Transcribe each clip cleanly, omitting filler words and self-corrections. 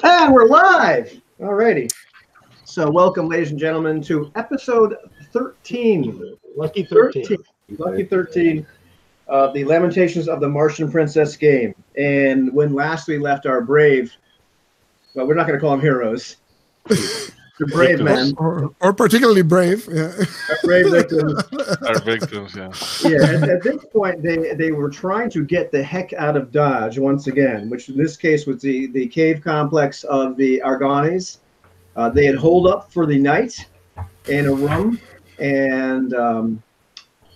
And we're live. Alrighty. So welcome, ladies and gentlemen, to episode 13. Lucky 13. Lucky 13 of the Lamentations of the Martian Princess game. And when last we left our brave, well, we're not going to call them heroes. The brave men. Or particularly brave. Yeah. Our brave victims. Our victims, yeah. Yeah, at this point, they were trying to get the heck out of Dodge once again, which in this case was the cave complex of the Argonis. They had holed up for the night in a room and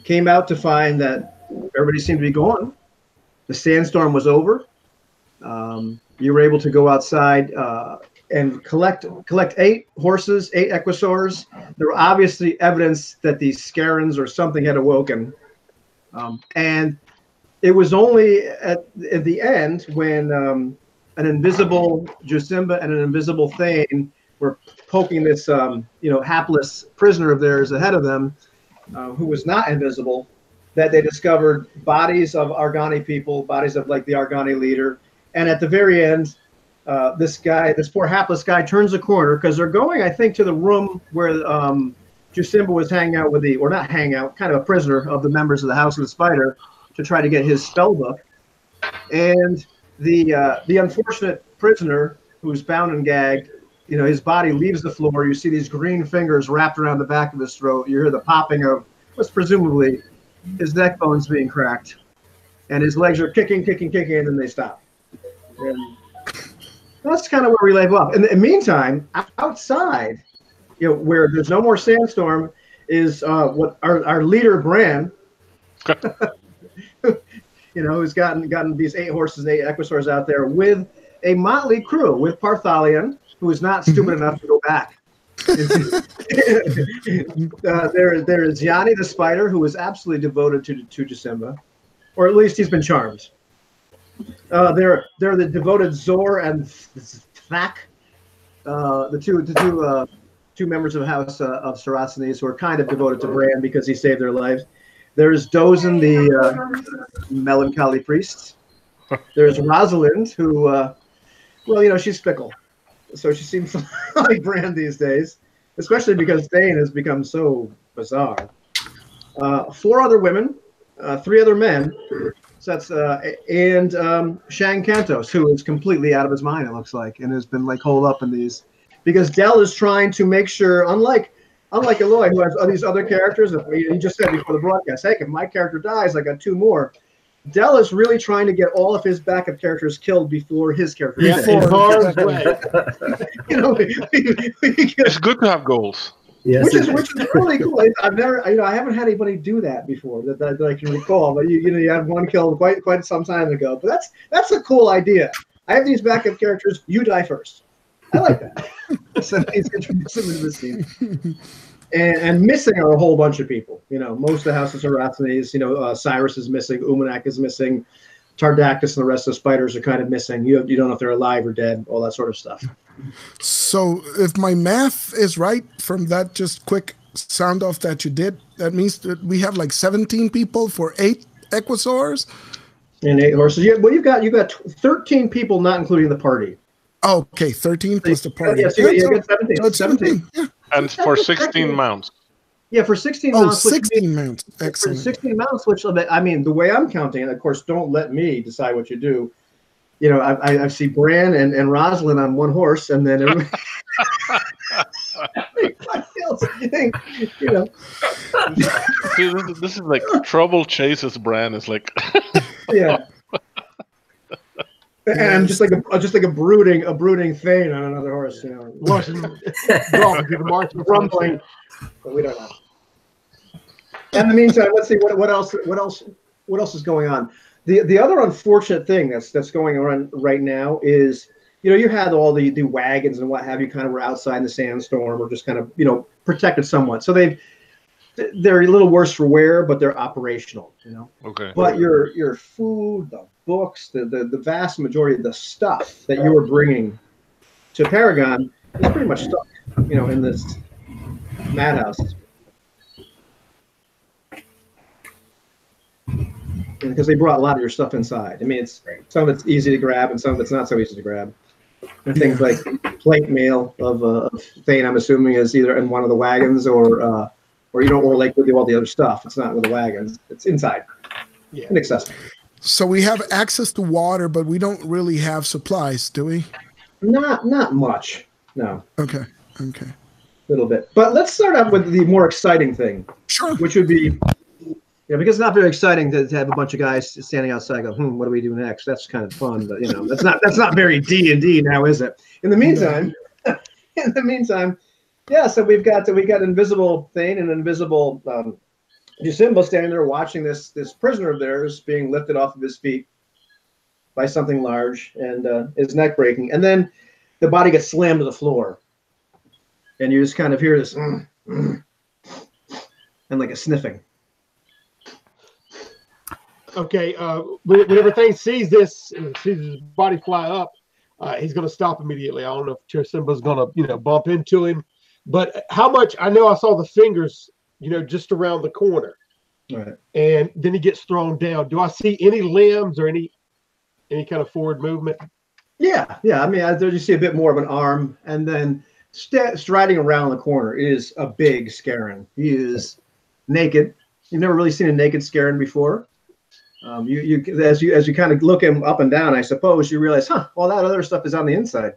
came out to find that everybody seemed to be gone. The sandstorm was over. You were able to go outside and collect 8 horses, 8 equisaurs. There were obviously evidence that these Scarans or something had awoken. And it was only at the end when an invisible Jusimba and an invisible Thane were poking this hapless prisoner of theirs ahead of them, who was not invisible, that they discovered bodies of Argani people, bodies of like the Argani leader. And at the very end, this poor hapless guy turns a corner because they're going, I think, to the room where Jusimba was hanging out with kind of a prisoner of the members of the House of the Spider to try to get his spell book. And the unfortunate prisoner who's bound and gagged, his body leaves the floor. You see these green fingers wrapped around the back of his throat. You hear the popping of what's presumably his neck bones being cracked. And his legs are kicking, and then they stop. And that's kind of where we level up. In the meantime, outside, where there's no more sandstorm, is what our leader Bran, who's gotten these 8 horses, 8 equisaurs out there with a motley crew, with Parthalion, who is not stupid enough to go back. There is Yanni the Spider, who is absolutely devoted to Jusimba, or at least he's been charmed. They're the devoted Zor and Thak, the two members of the House of Saracens who are kind of devoted to Bran because he saved their lives. There's Dozin, the melancholy priest. There's Rosalind, who, she's fickle, so she seems like Bran these days, especially because Thane has become so bizarre. 4 other women, 3 other men. So that's and Shang Kantos, who is completely out of his mind, it looks like, and has been holed up in these, because Dell is trying to make sure, unlike Eloy, who has these other characters. He just said before the broadcast, "Hey, if my character dies, I got 2 more." Dell is really trying to get all of his backup characters killed before his character. Yeah, It's good to have goals. Yes. Which is really cool. I haven't had anybody do that before that I can recall. But you had one killed quite some time ago. But that's a cool idea. I have these backup characters. You die first. I like that. So he's introduced them into the scene. And missing are a whole bunch of people. Most of the House of Saracens. Cyrus is missing. Umanak is missing. Tardactus and the rest of the spiders are kind of missing. You don't know if they're alive or dead. All that sort of stuff. So if my math is right from that just quick sound off that you did, that means that we have 17 people for 8 equisaurs and 8 horses. Yeah, well, you've got 13 people, not including the party. Oh, okay, 13 plus the party. Yes, you got 17. So it's 17. Yeah. And for 16 mounts. Yeah, for 16 mounts. 16 mounts. Excellent. For 16 mounts, which the way I'm counting, and of course, don't let me decide what you do. I see Bran and Rosalind on 1 horse, and then everybody else. See, this is like trouble chases Bran. It's like yeah. And just like a brooding Thane on another horse, rumbling, but we don't know. In the meantime, let's see what else is going on. The other unfortunate thing that's going on right now is, you had all the wagons and what have you kind of were outside in the sandstorm or just kind of, protected somewhat. So they're a little worse for wear, but they're operational, Okay. But your food, the books, the vast majority of the stuff that you were bringing to Paragon is pretty much stuck, in this madhouse. Because they brought a lot of your stuff inside. I mean, some of it's easy to grab and some of it's not so easy to grab. And things like plate mail of Thane, I'm assuming, is either in one of the wagons or like with all the other stuff. It's not with the wagons. It's inside. Yeah. Inaccessible. So we have access to water, but we don't really have supplies, do we? Not much. No. Okay. A little bit. But let's start out with the more exciting thing. Sure. Which would be, because it's not very exciting to have a bunch of guys standing outside go, what do we do next? That's kind of fun, but that's not very D&D now, is it? In the meantime, yeah. So we've got invisible Thane and invisible Jasimba standing there watching this prisoner of theirs being lifted off of his feet by something large and his neck breaking, and then the body gets slammed to the floor, and you just kind of hear this and like a sniffing. Okay, whenever Thane sees this, sees his body fly up, he's going to stop immediately. I don't know if Jasimba's going to, bump into him, but how much? I know I saw the fingers, just around the corner, Right. And then he gets thrown down. Do I see any limbs or any kind of forward movement? Yeah. I mean, you see a bit more of an arm, and then striding around the corner is a big Scaran. He is naked. You've never really seen a naked Scaran before. As you kind of look him up and down, I suppose you realize, all that other stuff is on the inside.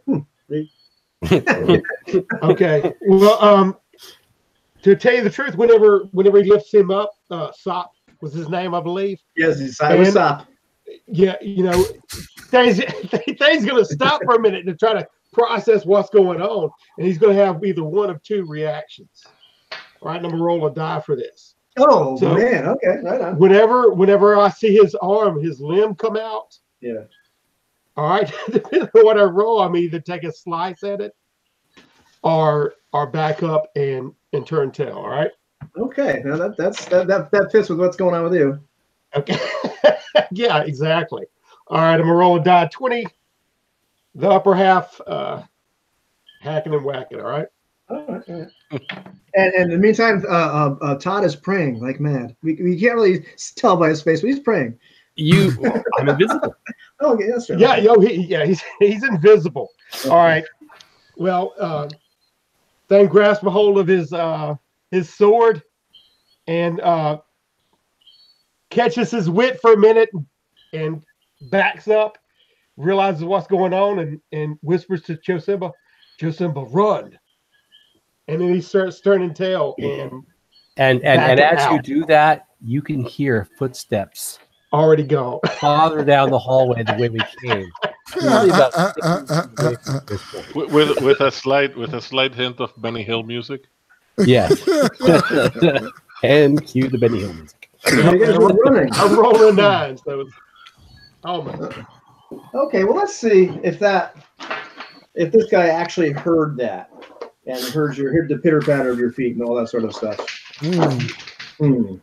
Okay. Well, to tell you the truth, whenever he lifts him up, Sop was his name, I believe. Yes, it was Sop. Yeah, Thane's going to stop for a minute to try to process what's going on, and he's going to have either one of two reactions. All right, I'm going to roll a die for this. Oh, so, man, okay, right on. Whenever I see his limb come out, yeah. All right, depending on what I roll, I'm either take a slice at it, or back up and turn tail. All right. Okay, now that fits with what's going on with you. Okay. Yeah, exactly. All right, I'm gonna roll a die 20. The upper half, hacking and whacking. All right. All right. And in the meantime, Todd is praying like mad. We can't really tell by his face, but he's praying. I'm invisible. Oh, okay, that's right. Yeah, he's invisible. Okay. All right. Well, Thane grasps a hold of his sword and catches his wit for a minute and backs up, realizes what's going on, and whispers to Jasimba, run. And then he starts turning tail and as you do that, you can hear footsteps already gone farther down the hallway the way we came. Really with a slight hint of Benny Hill music. Yes. And cue the Benny Hill music. I'm rolling 9, so it's almost. Okay, well, let's see if this guy actually heard that and heard the pitter patter of your feet and all that sort of stuff. What do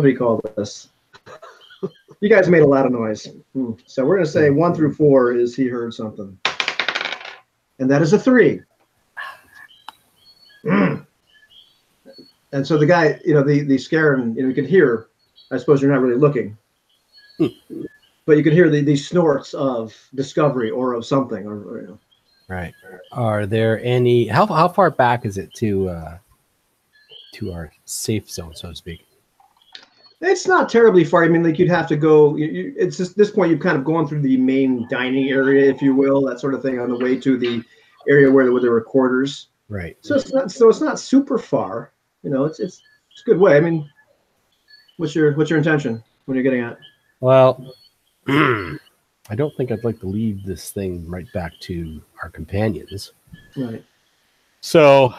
we call this? You guys made a lot of noise. So we're going to say 1 through 4 is he heard something. And that is a 3. And so the guy, the Scaran, you can hear, I suppose you're not really looking, but you can hear the snorts of discovery or of something. Or Right. Are there any, how far back is it to our safe zone, so to speak? It's not terribly far. I mean, like you'd have to go. It's just this point you've kind of gone through the main dining area, if you will, that sort of thing, on the way to the area where there were quarters. Right. So it's not super far. It's a good way. I mean, what's your intention? What are you getting at? Well, I don't think I'd like to leave this thing right back to our companions. Right. So,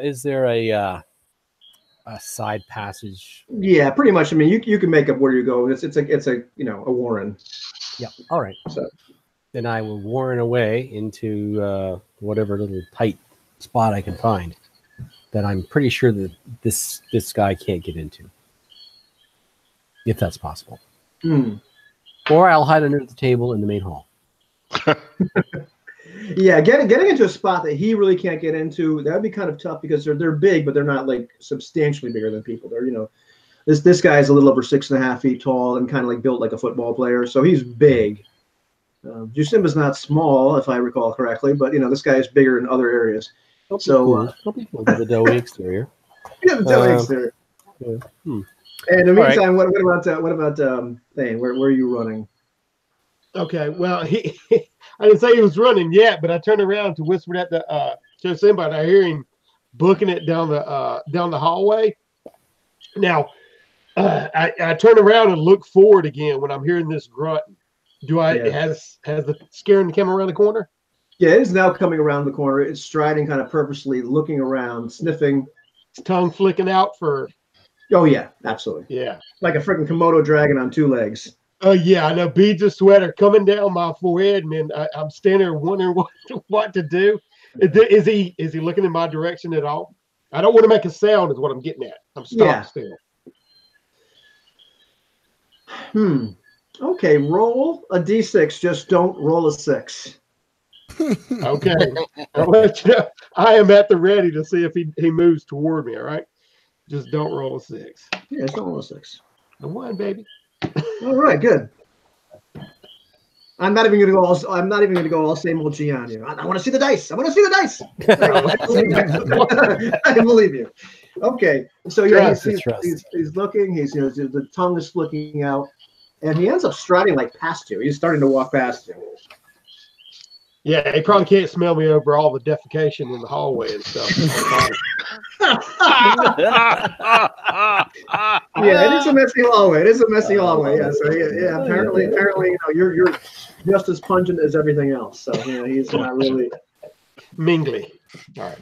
is there a side passage? Yeah, pretty much. I mean, you can make up where you go. It's a warren. Yeah. All right. So then I will warren away into whatever little tight spot I can find that I'm pretty sure that this guy can't get into, if that's possible. Or I'll hide under the table in the main hall. Yeah, getting into a spot that he really can't get into, that would be kind of tough because they're big, but they're not like substantially bigger than people. They're this guy is a little over 6.5 feet tall and kind of like built like a football player, so he's big. Jusimba's not small, if I recall correctly, but this guy is bigger in other areas. Don't be So, fooled. Don't be fooled by the doughy exterior. Yeah, the doughy exterior. Yeah. And in the All right. meantime, what about Thane? Where are you running? Okay, well, I didn't say he was running yet, but I turned around to whisper at the Simba, and I hear him booking it down the hallway. Now, I turn around and look forward again when I'm hearing this grunt. Has the scaring come around the corner? Yeah, it is now coming around the corner. It's striding kind of purposely, looking around, sniffing. Its tongue flicking out for. Oh yeah, absolutely. Yeah, like a freaking Komodo dragon on 2 legs. Oh yeah, I know. Beads of sweat are coming down my forehead, and I'm standing there wondering what to do. Is he looking in my direction at all? I don't want to make a sound. Is what I'm getting at. I'm stopped still. Okay, roll a d6. Just don't roll a 6. Okay, I'll let you know. I am at the ready to see if he moves toward me. All right, just don't roll a 6. Yeah, just don't roll a 6. A 1, baby. All right, good. I'm not even going to go all same old G on you. I want to see the dice. I want to see the dice. I believe you. Okay, so he's looking. The tongue is flicking out, and he ends up striding like past you. He's starting to walk past you. Yeah, he probably can't smell me over all the defecation in the hallway and stuff. Yeah, it is a messy hallway. Yeah, so yeah. Apparently, you're just as pungent as everything else. So he's not really mingly. All right.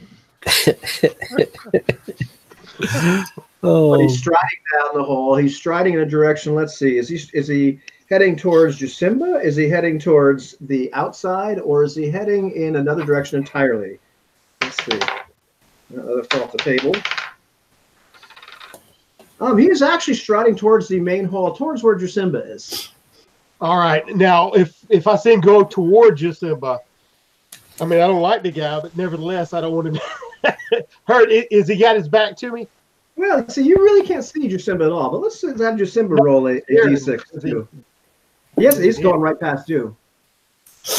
But he's striding down the hall. He's striding in a direction. Let's see. Is he heading towards Jusimba? Is he heading towards the outside, or is he heading in another direction entirely? Let's see. Another fall off the table. He is actually striding towards the main hall, towards where Jusimba is. All right. Now, if I see him go toward Jusimba, I mean, I don't like the guy, but nevertheless, I don't want him hurt. Is he got his back to me? Well, see, you really can't see Jusimba at all, but let's have Jusimba roll a d6 too. Yes, he's going right past you.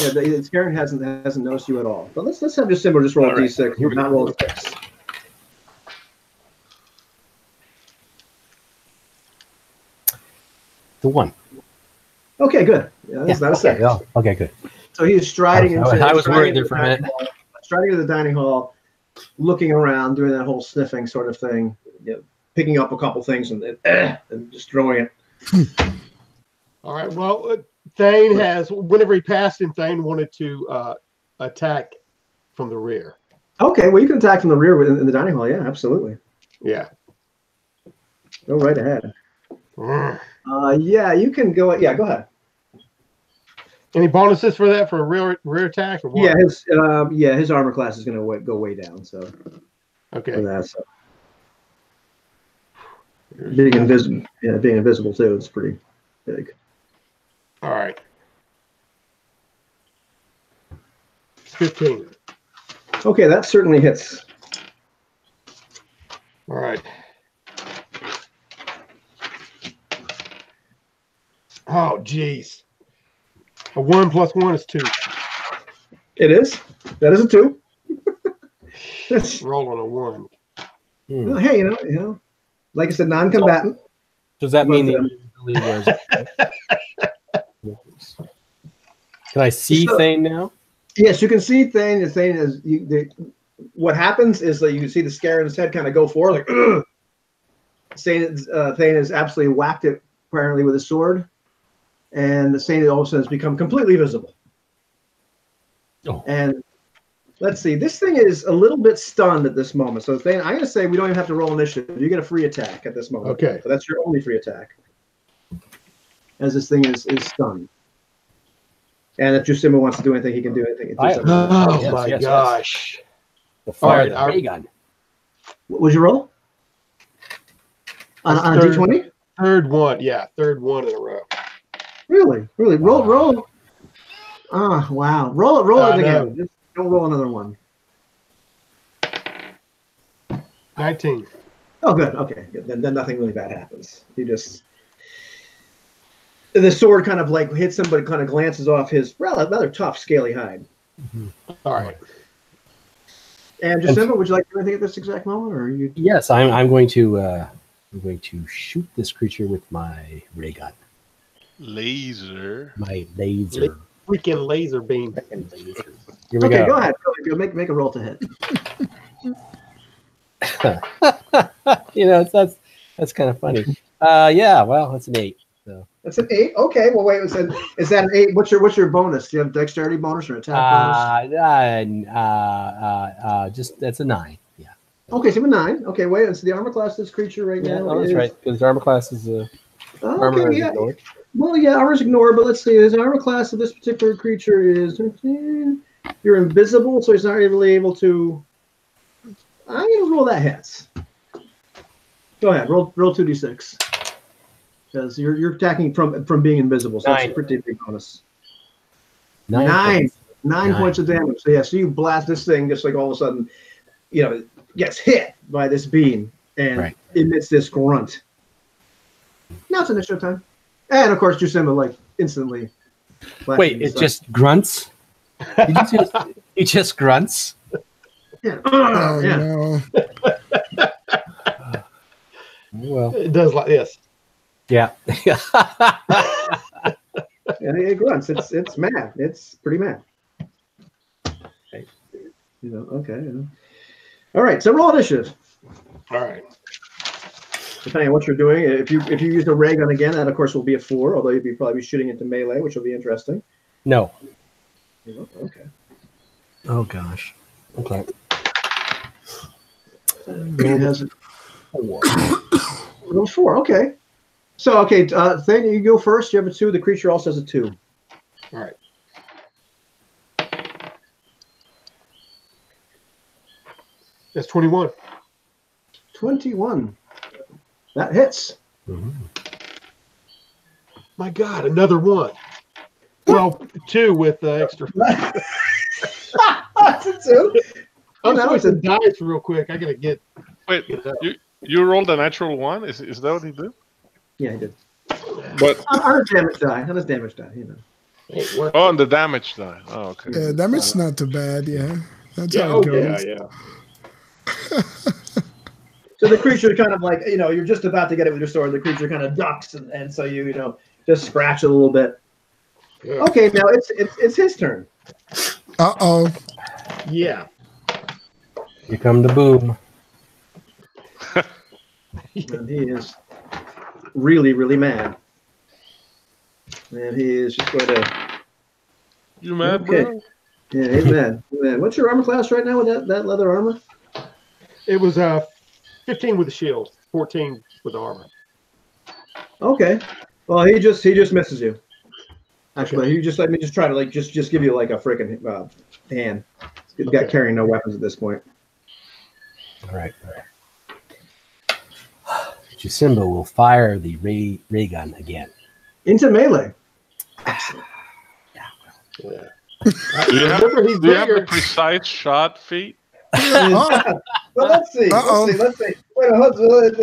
Yeah, the Scaran hasn't noticed you at all. But let's have Jusimba just roll a d6, not roll a 6. The 1. Okay, good. Yeah, that's not a 6. Oh, okay, good. So he's striding I was worried there for a minute. Striding to the dining hall, looking around, doing that whole sniffing sort of thing, picking up a couple things and just throwing it. All right. Well, Thane has, whenever he passed him, Thane wanted to attack from the rear. Okay, well, you can attack from the rear in the dining hall. Yeah, absolutely. Yeah. Go right ahead. Yeah, you can go. Yeah, go ahead. Any bonuses for that for a rear attack or what? Yeah, his armor class is going to go way down. So okay. For that, so. Being invisible too. It's pretty big. All right. 15. Okay, that certainly hits. All right. Oh, geez. A 1 plus 1 is 2. It is. That is a 2. Rolling a 1. Well, hey, like I said, non-combatant. Does that mean Can I see Thane now? Yes, you can see Thane. Thane is what happens is that you can see the Scaran's head kind of go forward, like Thane has absolutely whacked it apparently with a sword, and the Thane all of a sudden has become completely visible. Oh. And let's see, this thing is a little bit stunned at this moment. So Thane, I'm going to say we don't even have to roll initiative. You get a free attack at this moment. Okay. So that's your only free attack, as this thing is stunned. And if Jusimba wants to do anything, he can do anything. Oh my gosh. The fire the ray gun. What was your roll? On a D20? Third one, yeah. Third one in a row. Really? Roll. Ah, wow. Roll it again. Just don't roll another one. 19. Oh, good. Okay. Good. Then nothing really bad happens. You just... The sword kind of like hits him, but it kind of glances off his rather tough, scaly hide. All right. And Jacinta, would you like to do anything at this exact moment, or are you? Yes, I'm going to shoot this creature with my ray gun. Laser. My laser. Freaking laser beam. Here we Okay, go. go ahead. Go make a roll to hit. That's kind of funny. Yeah, well, that's an 8. So. That's an 8. Okay, well wait. Is that an 8? What's your bonus? Do you have dexterity bonus or attack bonus? Just that's a 9. Yeah. Okay, so a 9. Okay, wait. It's the armor class of this creature right now. Oh, that's right. Because armor class is armor is ignored. Well, yeah, armor's ignored, but let's see. His armor class of this particular creature is you're invisible, so he's not really able to. I'm gonna roll that hits. Go ahead, roll 2d6. Because you're attacking from being invisible, so that's a pretty big bonus. 9 points of damage. So so you blast this thing just like all of a sudden, gets hit by this beam and emits this grunt. Now it's initiative time. And of course, Jusimba instantly. Wait, it just grunts? He just grunts? Yeah. Oh, no. Well, it does like this. Yeah. And it grunts. It's mad. It's pretty mad. Okay. All right. So roll initiative. All right. Depending on what you're doing, if you use the ray gun again, that of course will be a 4. Although you'd probably be shooting into melee, which will be interesting. No. Okay. Oh gosh. Okay. It has a 4. Roll 4. Okay. So Thane, you go first. You have a 2. The creature also has a 2. All right. That's 21. 21. That hits. Mm-hmm. My God, another one. Well, 2 with extra. That's a 2. I'm switching dice real quick. I gotta get. Wait, you rolled a natural 1? Is that what he did? Yeah, he did. But On his damage die. On his damage die, on the damage die. Oh, okay. Yeah, damage's not too bad. Yeah, that's how it goes. Yeah. So the creature kind of like, you're just about to get it with your sword. The creature kind of ducks, and so you just scratch it a little bit. Yeah. Okay, now it's his turn. Uh-oh. Yeah. Here come the boom. And he is really, really mad. And he is just going to. You mad, Okay. bro? Yeah, he's mad. What's your armor class right now with that leather armor? It was 15 with the shield, 14 with the armor. Okay. Well, he just misses you. Actually, he just let me just try to just give you like a freaking hand. He's got carrying no weapons at this point. All right. Jusimba will fire the ray gun again. Into melee. Yeah. Do you have the precise shot feat? Oh, Well, let's see. Uh-oh. Let's see. Wait,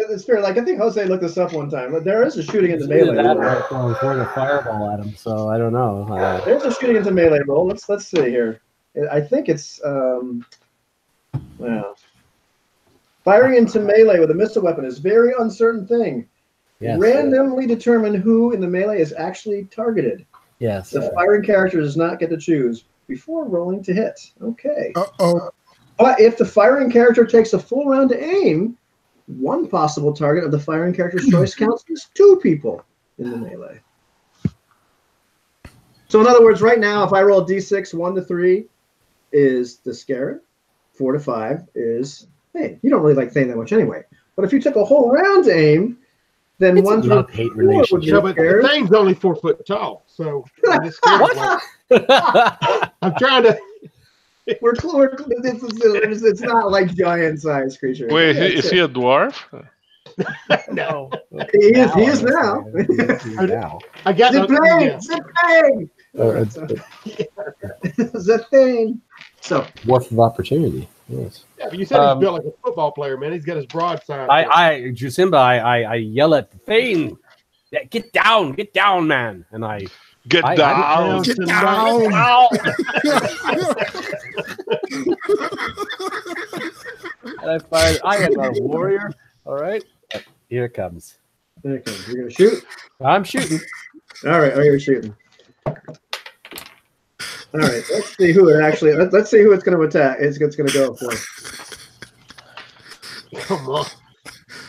it's fair. I think Jose looked this up one time. But there is a shooting into melee. That right, throwing a fireball at him, so I don't know. There's a shooting into melee roll. Let's see here. I think it's firing into melee with a missile weapon is a very uncertain thing. Yes. Randomly determine who in the melee is actually targeted. Yes. The firing character does not get to choose before rolling to hit. Okay. uh-oh. But if the firing character takes a full round to aim, one possible target of the firing character's choice counts as 2 people in the melee. So in other words, right now, if I roll a d6, 1 to 3 is the Scarab, 4 to 5 is Thane. You don't really like Thane that much anyway. But if you took a whole round to aim, then It's 1 a through love-hate 4 would be relationship. But Scarab. the thing's only 4 foot tall, so I'm trying to. It's not like giant-sized creature. Wait, is he a dwarf? No. He is now. Now. I got The yeah. thing. The thing. So Dwarf of opportunity. Yes. Yeah, but you said he's built like a football player, man. He's got his broadside. Jusimba, I yell at Thane. Yeah, get down, man. And I Get down. Get Tonight. down. And I fired. I am not a warrior. All right, here it comes. There it comes. You're gonna shoot. I'm shooting. All right. Oh, you're shooting. All right. Let's see who it actually. Let's see who it's going to attack. It's going to go for. Come on.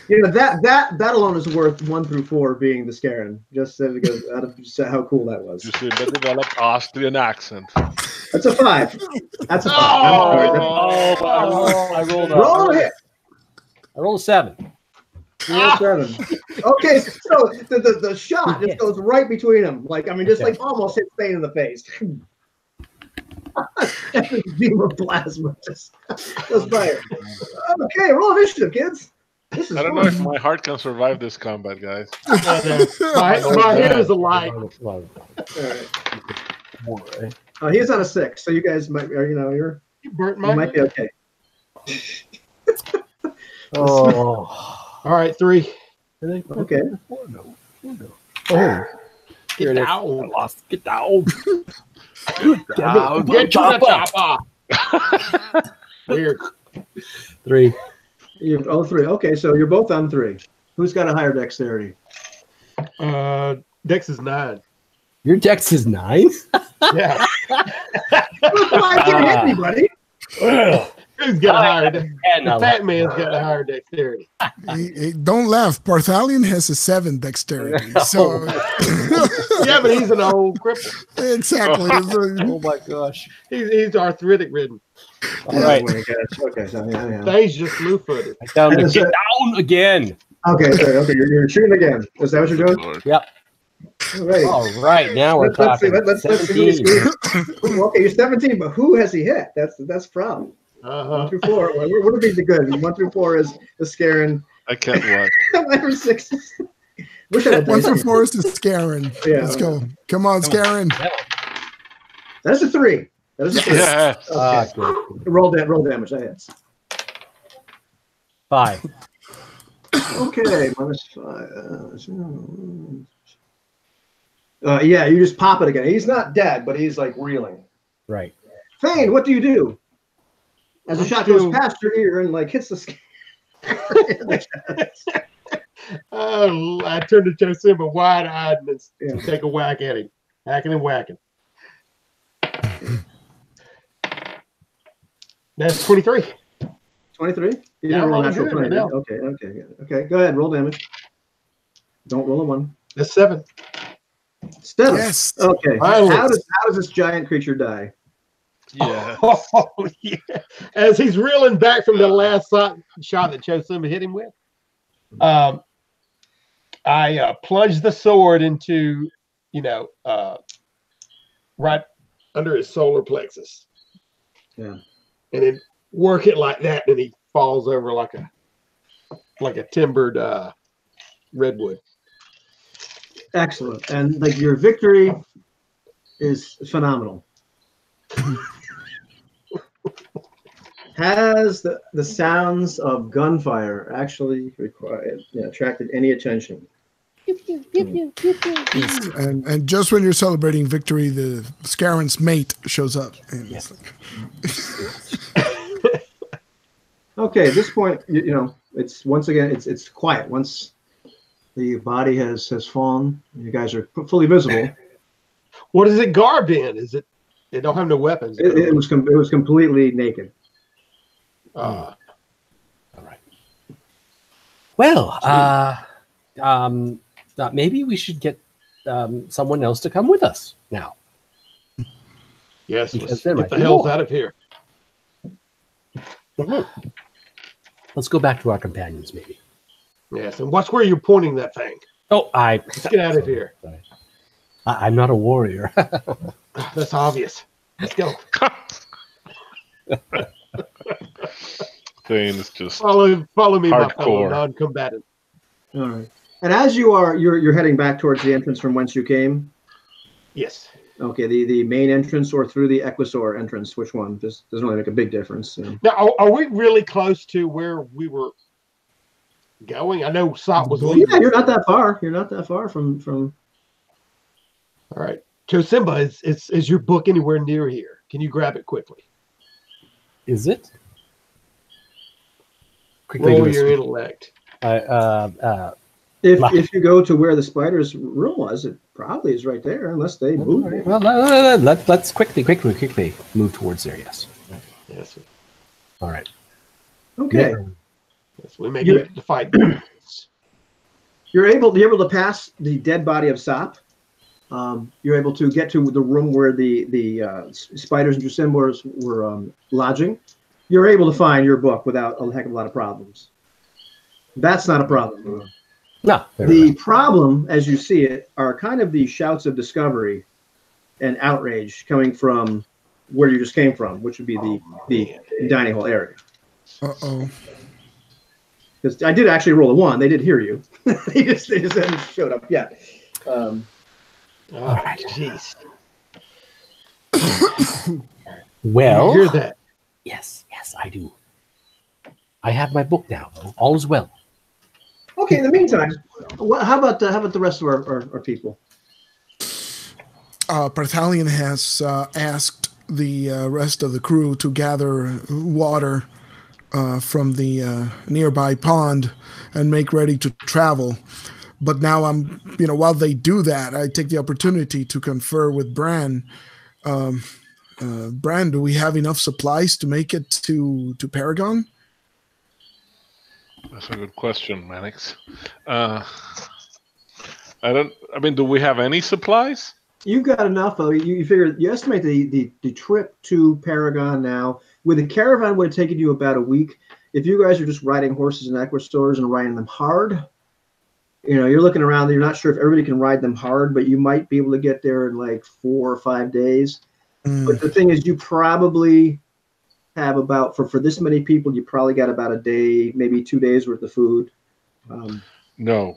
You know that alone is worth 1 through 4 being the Scaran. Just because out of how cool that was. You see the developed Austrian accent. That's a 5. That's a 5. I rolled a Roll a hit. I rolled a 7. You rolled 7. Okay, so the shot just goes right between them. Like I mean, just like almost hit Thane in the face. Beam of plasma just goes by it. Okay, roll initiative, kids. This is I don't know if my heart can survive this combat, guys. My head is alive. All right. He's on a 6, so you guys might, you burnt my might be okay. All right, 3. Okay. Oh, Get down. I lost. Get down. Get to the chopper. Weird. 3. You're all 3. Okay, so you're both on 3. Who's got a higher dexterity? Dex is 9. Your dex is 9? Yeah. I can't hit anybody. Who's got a higher dexterity? The no. fat man's got a higher dexterity. Hey, don't laugh. Barthalion has a 7 dexterity. So Yeah, but he's an old cripple. exactly. Oh my gosh. He's arthritic ridden. All right. Oh my gosh. Okay, so yeah. Thane's just blue-footed. I found to get down again. Okay, sorry. Okay, you're shooting again. Is that what you're doing? Yep. All right. All right. Now we're Let's see. talking. Let's see. Okay, you're 17, but who has he hit? That's the problem. 1 through 4. What would be the good? 1 through 4 is the Scaran. I can't watch. 1 through 6. Wish I had 1 through 4 is the Scaran. Yeah. Let's go. Come on, Scaran. That's a 3. That is a 3. Yeah. Okay. Roll damage. That hits. 5. Okay, -5. Yeah, you just pop it again. He's not dead, but he's like reeling. Right. Thane, what do you do? As the shot goes past your ear and like hits the skin. I turned to Josimba wide-eyed and take a whack at him. Hacking and whacking. That's 23. 23? You Yeah, didn't roll I'm natural good 20. right now. Okay. Go ahead, roll damage. Don't roll a 1. That's 7. 7. Yes. Okay. Violence. How does this giant creature die? Yeah. Oh, yeah. As he's reeling back from the last shot that Josimba hit him with, I plunged the sword into, right under his solar plexus. Yeah. And then work it like that, and he falls over like a timbered redwood. Excellent. And like your victory is phenomenal. Has the sounds of gunfire actually attracted any attention? And just when you're celebrating victory, the Scaran's mate shows up. And Yes. Okay, at this point, it's once again it's quiet. Once the body has fallen, you guys are fully visible. What is it garbed in? Is it? They don't have no weapons. It was completely naked. All right. Well, maybe we should get someone else to come with us now. Yes, Because let's there get the might be hell more. out of here. Let's go back to our companions, maybe. Yes, and watch where you're pointing that thing. Oh, Let's get out of here. Sorry. I'm not a warrior. That's obvious. Let's go. Thane is just Follow me, my fellow Hardcore. non-combatant. All right. And as you're heading back towards the entrance from whence you came. Yes. Okay, the main entrance or through the Equisor entrance? Which one? Just doesn't really make a big difference. Now, are we really close to where we were going? I know Sop was Yeah, leaving. you're not that far. You're not that far from. All right. Chosimba, is your book anywhere near here? Can you grab it quickly? Is it? Quickly Roll do your a- intellect. If you go to where the spider's room was, it probably is right there, unless they move it. Well, let's quickly move towards there. Yes. Yes. All right. Okay. Yes, we may get to fight. You're able to pass the dead body of Sop. You're able to get to the room where the spiders and Triskaidekaphobia were lodging. You're able to find your book without a heck of a lot of problems. That's not a problem. No. The problem, as you see it, are kind of the shouts of discovery and outrage coming from where you just came from, which would be the dining hall area. Uh-oh. Because I did actually roll a 1. They did hear you. they just hadn't showed up yet. Oh, jeez. Well, you hear that? Yes, I do. I have my book now. All is well. Okay. In the meantime, how about the rest of our people? Parthalion has asked the rest of the crew to gather water from the nearby pond and make ready to travel. But now while they do that, I take the opportunity to confer with Bran. Bran, do we have enough supplies to make it to Paragon? That's a good question, Mannix. Do we have any supplies? You've got enough. You figure you estimate the trip to Paragon now with the caravan would have taken you about a week. If you guys are just riding horses and equistors and riding them hard, you're looking around. You're not sure if everybody can ride them hard, but you might be able to get there in like 4 or 5 days. But the thing is, you probably have about for this many people, you probably got about a day, maybe 2 days worth of food. No.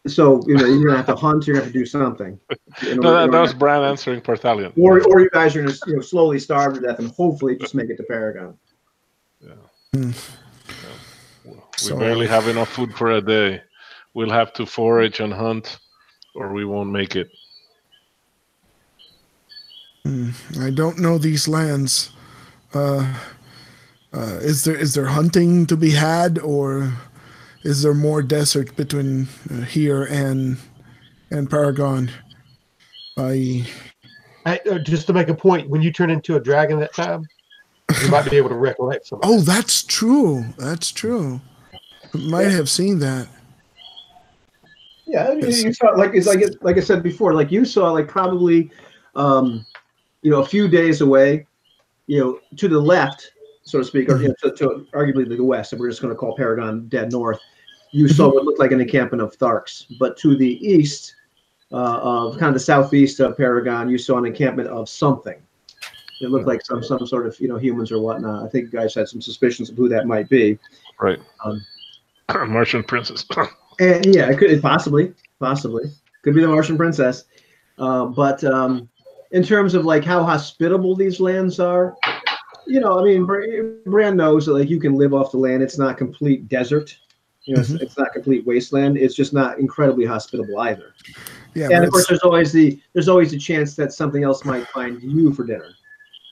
So you're gonna have to hunt. You're gonna have to do something. That was Bran answering Parthalion. Or you guys are gonna slowly starve to death and hopefully just make it to Paragon. Yeah. We barely have enough food for a day. We'll have to forage and hunt, or we won't make it. I don't know these lands. Is there hunting to be had, or is there more desert between here and Paragon? Just to make a point, when you turn into a dragon that time, you might be able to recollect something. Oh, that's true. That's true. Might have seen that. Yeah, you saw like I said before, you saw probably a few days away, to the left, so to speak, or to arguably the west, and we're just going to call Paragon dead north. You saw what looked like an encampment of Tharks, but to the east, of kind of the southeast of Paragon, you saw an encampment of something. It looked like some sort of humans or whatnot. I think you guys had some suspicions of who that might be. Right. Martian princess. And yeah, it could possibly could be the Martian princess. But in terms of how hospitable these lands are, Bran knows that you can live off the land. It's not complete desert. It's not complete wasteland. It's just not incredibly hospitable either. Yeah, and of course, there's always the chance that something else might find you for dinner.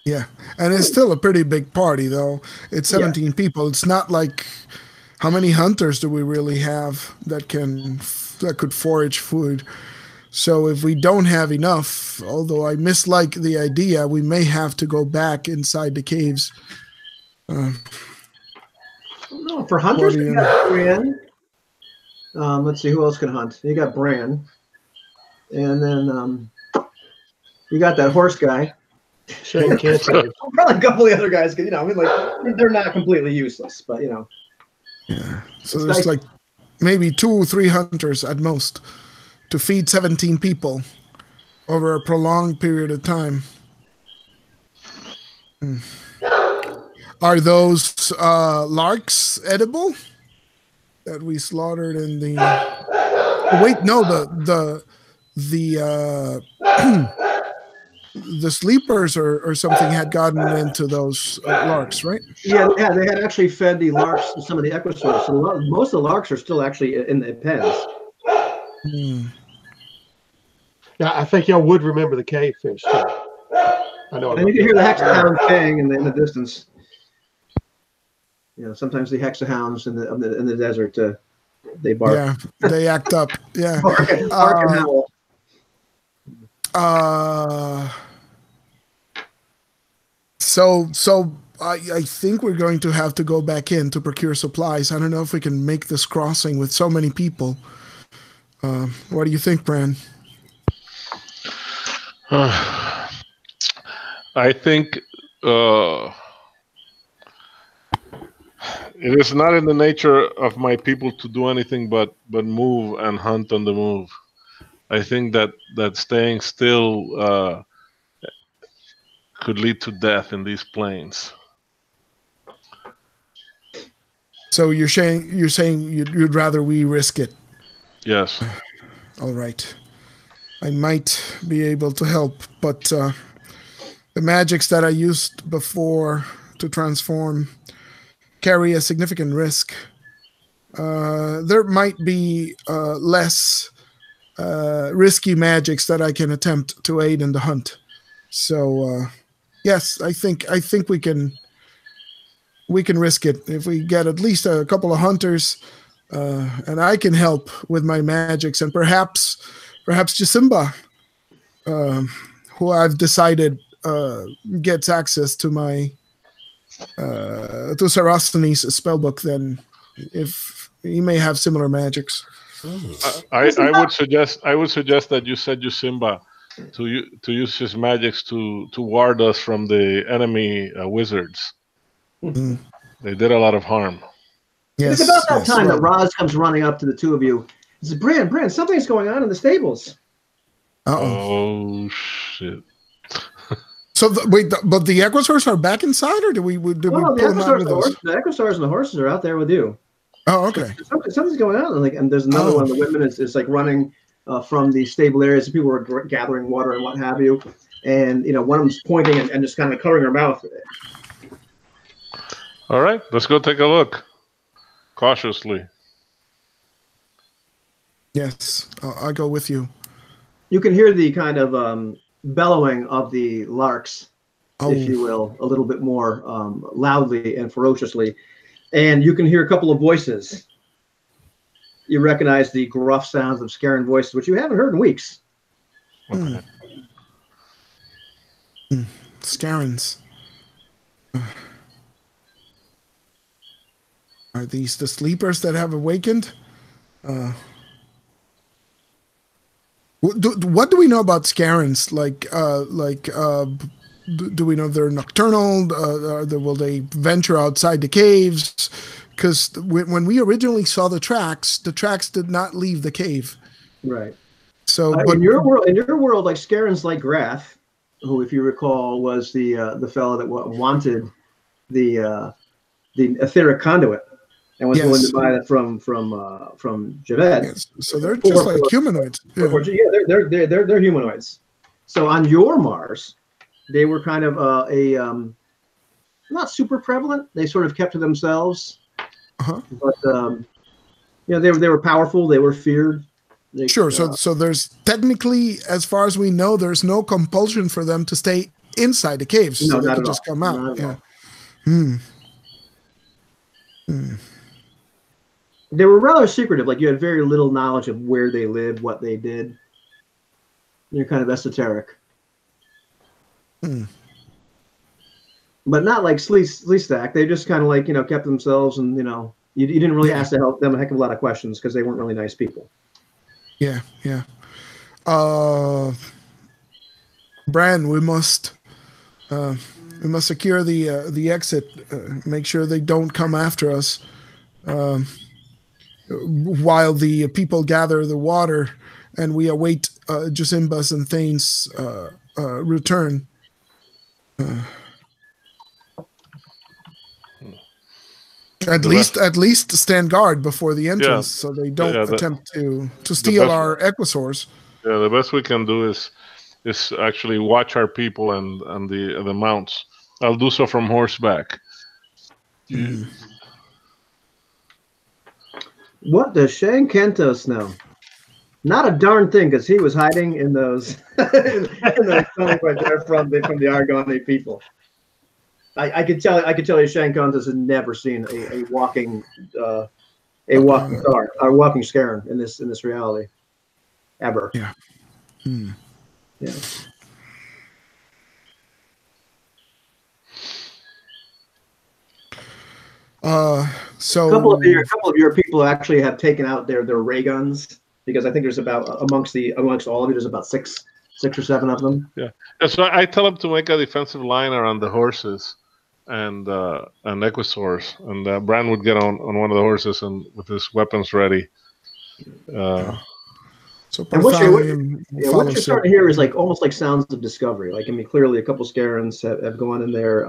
Yeah, and it's still a pretty big party, though. It's 17 people. It's not like how many hunters do we really have that could forage food. So if we don't have enough, although I mislike the idea, we may have to go back inside the caves. No, for hunters, you got Bran. Let's see, who else can hunt? You got Bran. And then you got that horse guy. Shane can't say. Probably a couple of the other guys, they're not completely useless, but Yeah. So there's maybe 2 or 3 hunters at most to feed 17 people over a prolonged period of time. Are those larks edible that we slaughtered in the? Oh, wait, no, the the sleepers or something had gotten into those larks, right? Yeah, they had actually fed the larks to some of the equisaurs. So most of the larks are still actually in the pens. Yeah, I think y'all would remember the cave fish too. I know. And you can hear the hexahound saying in the distance. Sometimes the hexahounds in the desert they bark. Yeah, they act up. Yeah. bark and howl. So I think we're going to have to go back in to procure supplies. I don't know if we can make this crossing with so many people. What do you think, Bran? I think it is not in the nature of my people to do anything but move and hunt on the move. I think that staying still could lead to death in these plains. So you're saying you'd rather we risk it? Yes. All right. I might be able to help, but the magics that I used before to transform carry a significant risk. There might be less risky magics that I can attempt to aid in the hunt. So yes, I think we can risk it if we get at least a couple of hunters, and I can help with my magics, and perhaps Jasimba, who I've decided gets access to my to Sarasani's spellbook. Then, if he may have similar magics. I would suggest that you set Yusimba to use his magics to ward us from the enemy wizards. Mm. They did a lot of harm. Yes, it's about that time that Roz comes running up to the two of you. He says, Bran, something's going on in the stables. Oh shit! So but the Equisaurs are back inside, or did we pull them out with us? The Equisaurs and the horses are out there with you. Oh, okay. Something's going on, and there's another one. The women is like running from the stable areas. People are gathering water and what have you, and one of them's pointing and just kind of covering her mouth. All right, let's go take a look. Cautiously. Yes, I'll go with you. You can hear the kind of bellowing of the larks, if you will, a little bit more loudly and ferociously. And you can hear a couple of voices. You recognize the gruff sounds of Scaran voices, which you haven't heard in weeks. Okay. Scarans. Are these the sleepers that have awakened? What do we know about Scarans? Do we know they're nocturnal? Will they venture outside the caves? Because when we originally saw the tracks did not leave the cave. Right. So, in your world, like Scarans, like Grath, who, if you recall, was the fellow that wanted the etheric conduit and was willing to buy that from Javed. Yes. So they're just like humanoids. They're humanoids. So on your Mars, they were kind of not super prevalent. They sort of kept to themselves. But they were powerful. They were feared. Sure. So there's technically, as far as we know, there's no compulsion for them to stay inside the caves. No, so they not could at just all. come out. Not Yeah. They were rather secretive. Like you had very little knowledge of where they lived, what they did. They're kind of esoteric. But not like Sleestack. They just kind of like, kept themselves, and, you didn't really ask to help them a heck of a lot of questions because they weren't really nice people. Yeah. Bran, we must secure the exit. Make sure they don't come after us. While the people gather the water and we await Jasimba's and Thane's return. At least stand guard before the entrance, so they don't attempt to steal our Equisaurs. Yeah, the best we can do is is actually watch our people and the mounts. I'll do so from horseback. What does Shane Kentos know? Not a darn thing, because he was hiding in those in those tunnels right there from the Argoni people. I could tell you, Shane Kentos has never seen a walking car, a walking Scarran in this reality, ever. Yeah. Yeah. So a couple of your people actually have taken out their ray guns, because I think there's about amongst all of you, there's about six or seven of them. Yeah. So I tell them to make a defensive line around the horses and Equisaurs, and Bran would get on one of the horses and with his weapons ready. So what you're starting to hear is almost like sounds of discovery. Like, I mean, clearly a couple Scarrans have gone in there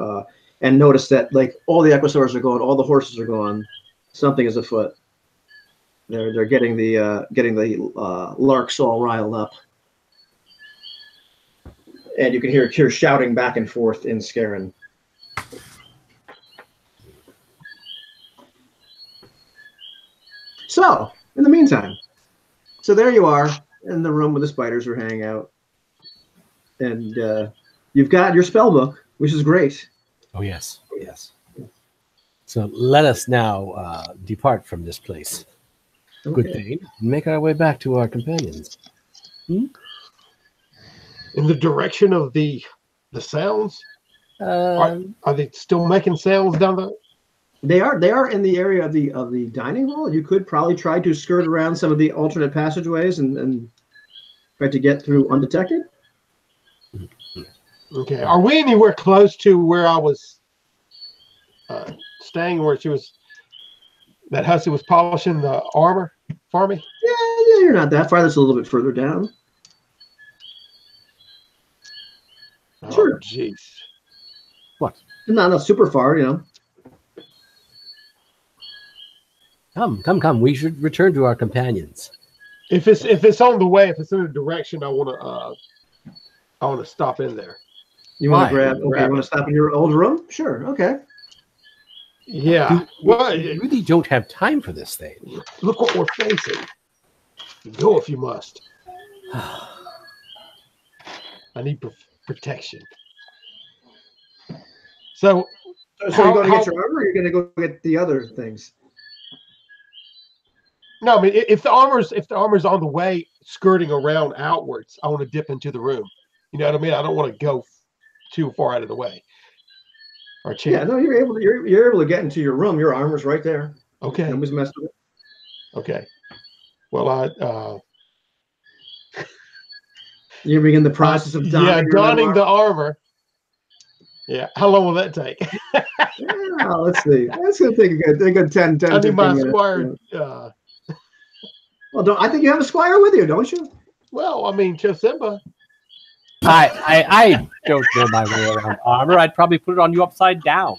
and noticed that all the Equisaurs are gone, all the horses are gone. Something is afoot. They're getting the larks all riled up, and you can hear shouting back and forth in Scarran. So, in the meantime, there you are in the room where the spiders are hanging out, and you've got your spell book, which is great. Oh yes, yes. So let us now depart from this place. Okay. Good thing. And make our way back to our companions. In the direction of the sounds? Are they still making sounds down the? They are in the area of the dining hall. You could probably try to skirt around some of the alternate passageways and try to get through undetected. Okay. Are we anywhere close to where I was staying, where that hussy was polishing the armor for me? Yeah, you're not that far. That's a little bit further down. Sure. Oh, jeez. What? Not super far, Come. We should return to our companions. If it's on the way, if it's in a direction, I want to stop in there. You want to grab? Okay, you want to stop in your old room? Sure. Okay. Yeah. You really don't have time for this thing. Look what we're facing. Go if you must. I need protection. So you're going to get your armor, or you're going to go get the other things? No, I mean, if the armor's on the way, skirting around outwards, I want to dip into the room. You know what I mean? I don't want to go too far out of the way. Yeah, no, you're able to get into your room. Your armor's right there. Okay. Nobody's messing with it. Okay. Well, you begin the process of donning the armor. Yeah. How long will that take? Let's see. That's going to take a good 10 I need my minutes. squire. Well, I think you have a squire with you, don't you? Well, I mean, Chosimba. I don't know my way around armor. I'd probably put it on you upside down.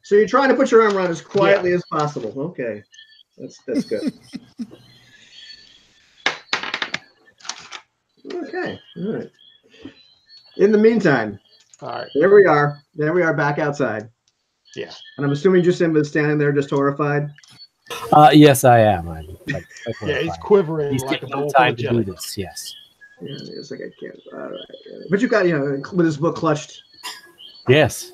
So you're trying to put your armor on as quietly as possible. Okay, that's good. Okay, all right. In the meantime, all right, there we are. There we are, back outside. Yeah, and I'm assuming Jasimba is standing there, just horrified. Yes, I am. Yeah, he's quivering. He's taking no time to do this. Yes. Yeah, it's like I can't. All right, but you got with his book clutched. Yes.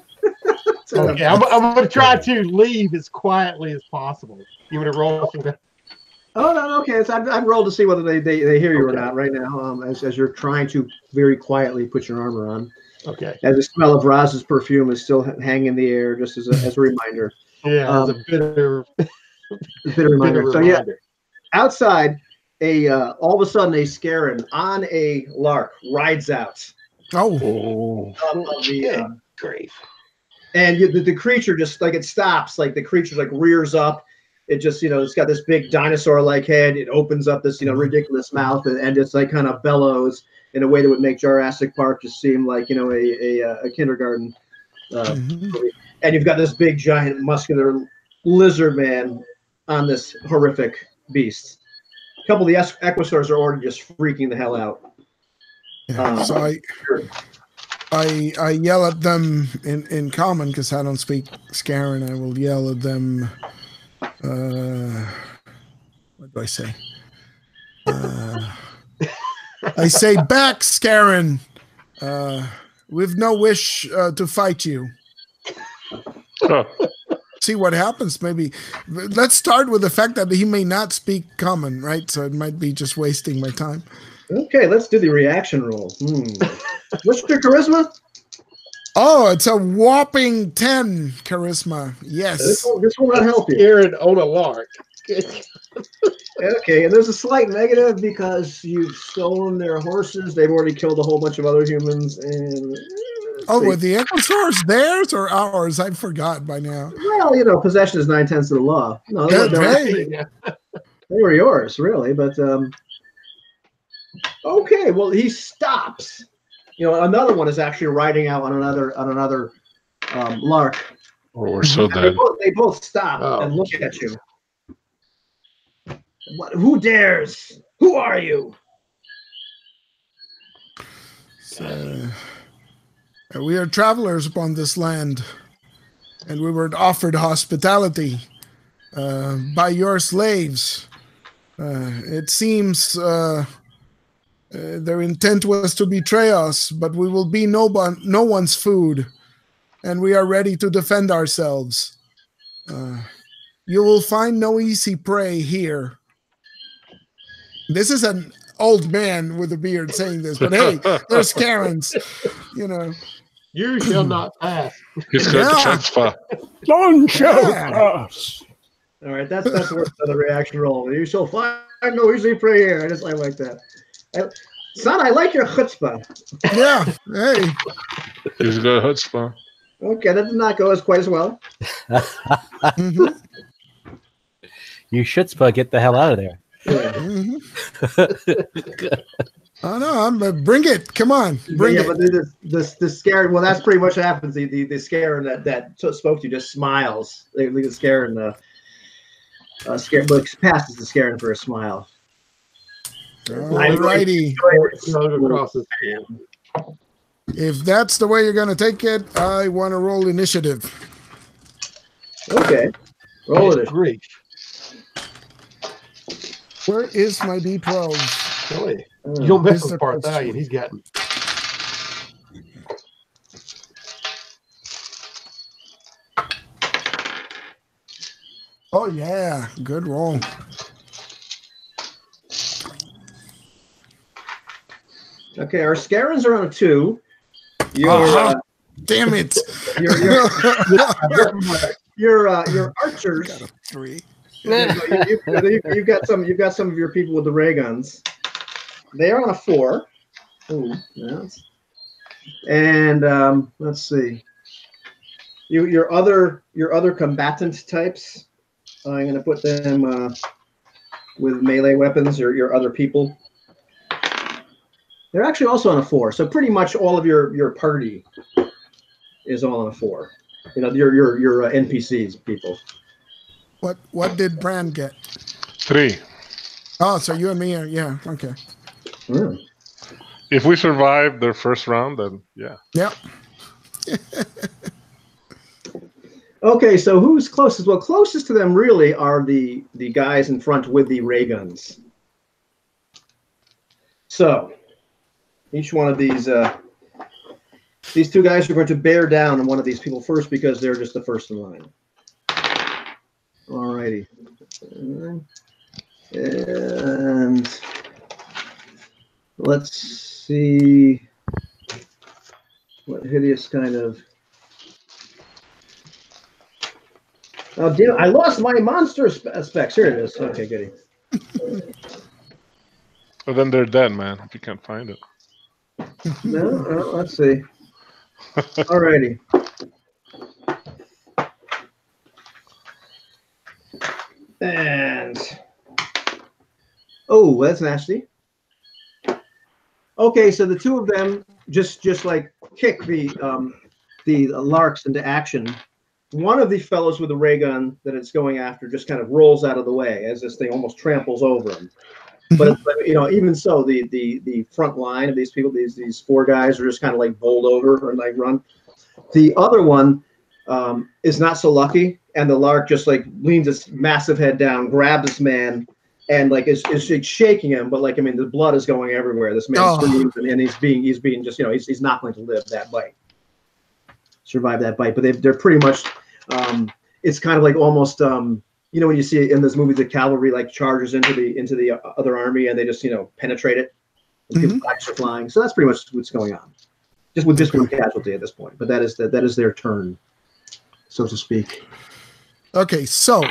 Okay, I'm going to try to leave as quietly as possible. You want to roll some? Oh no, okay. I've rolled to see whether they hear you or not right now. As you're trying to very quietly put your armor on. Okay. As the smell of Roz's perfume is still hanging in the air, just as a reminder. Yeah, it's a bitter reminder. So yeah, outside, all of a sudden a Scarran on a lark rides out. Oh, grief! And the creature just it stops, the creature rears up. It just it's got this big dinosaur-like head. It opens up this ridiculous mouth and just kind of bellows in a way that would make Jurassic Park just seem like a kindergarten. And you've got this big, giant, muscular lizard man on this horrific beast. A couple of the Equisaurs are already just freaking the hell out. Yeah, so I yell at them in common because I don't speak Scaran. I will yell at them. What do I say? I say, back, Scaran. We've no wish to fight you. Huh. See what happens. Maybe let's start with the fact that he may not speak common, right? So it might be just wasting my time. Okay, let's do the reaction roll. What's your charisma? Oh, it's a whopping 10 charisma. Yes. This will not help you. Scared on a lark. Okay, and there's a slight negative because you've stolen their horses. They've already killed a whole bunch of other humans. And were the Equisaurs theirs or ours? I forgot by now. Well, possession is 9/10 of the law. No, they were yours, really. But okay, well, he stops. Another one is actually riding out on another lark. Oh, we're so dead. They both stop and look at you. Who dares? Who are you? So, we are travelers upon this land, and we were offered hospitality by your slaves. It seems their intent was to betray us, but we will be no one's food, and we are ready to defend ourselves. You will find no easy prey here. This is an old man with a beard saying this, but hey, there's Karens, You shall not pass. He's got chutzpah. Don't show us. All right, that's worth the reaction roll. You shall find no easy prey here. I like that. Son, I like your chutzpah. Yeah, hey. He's got chutzpah. Okay, that did not go quite as well. Mm-hmm. You chutzpah, get the hell out of there. Yeah. Mm-hmm. Oh no! Bring it! Come on, bring it! But the scare. Well, that's pretty much what happens. The scare that spoke to you just smiles. The scare and passes the scare for a smile. Alrighty. If that's the way you're going to take it, I want to roll initiative. Okay. Roll it. Grief. Where is my D12? Boy, you don't mess with Barthalion. He's got. Oh yeah, good roll. Okay, our Scarens are on a 2. Damn it! Your archers. Got a 3. You've got some of your people with the ray guns. They are on a 4. Ooh, yes. And let's see. Your other combatant types. I'm going to put them with melee weapons. Your other people. They're actually also on a 4. So pretty much all of your party is all on a 4. Your NPCs people. What did Brand get? 3. Oh, so you and me are okay. Mm. If we survive their first round, then yeah. Yep. Okay, so who's closest? Well, closest to them really are the guys in front with the ray guns. So each one of these 2 guys are going to bear down on one of these people first because they're just the first in line. All righty. And let's see what hideous kind of. Oh, damn, I lost my monster specs. Here it is. Okay, goody. Well, then they're dead, man, if you can't find it. No, let's see. All righty. And oh, that's nasty. Okay, so the 2 of them just like kick the larks into action. One of the fellows with the ray gun that it's going after just kind of rolls out of the way as this thing almost tramples over him. But even so, the front line of these people, these 4 guys are just kind of like bowled over and like run. The other one is not so lucky, and the lark just like leans its massive head down, grabs this man, and like is shaking him. But like the blood is going everywhere. This man screams, and he's being just he's not going to live that bite, survive that bite. But they're pretty much it's kind of like almost when you see in this movie the cavalry like charges into the other army and they just penetrate it, and people's bodies are flying. So that's pretty much what's going on, just with this one casualty at this point. But that is their turn, so to speak. Okay, so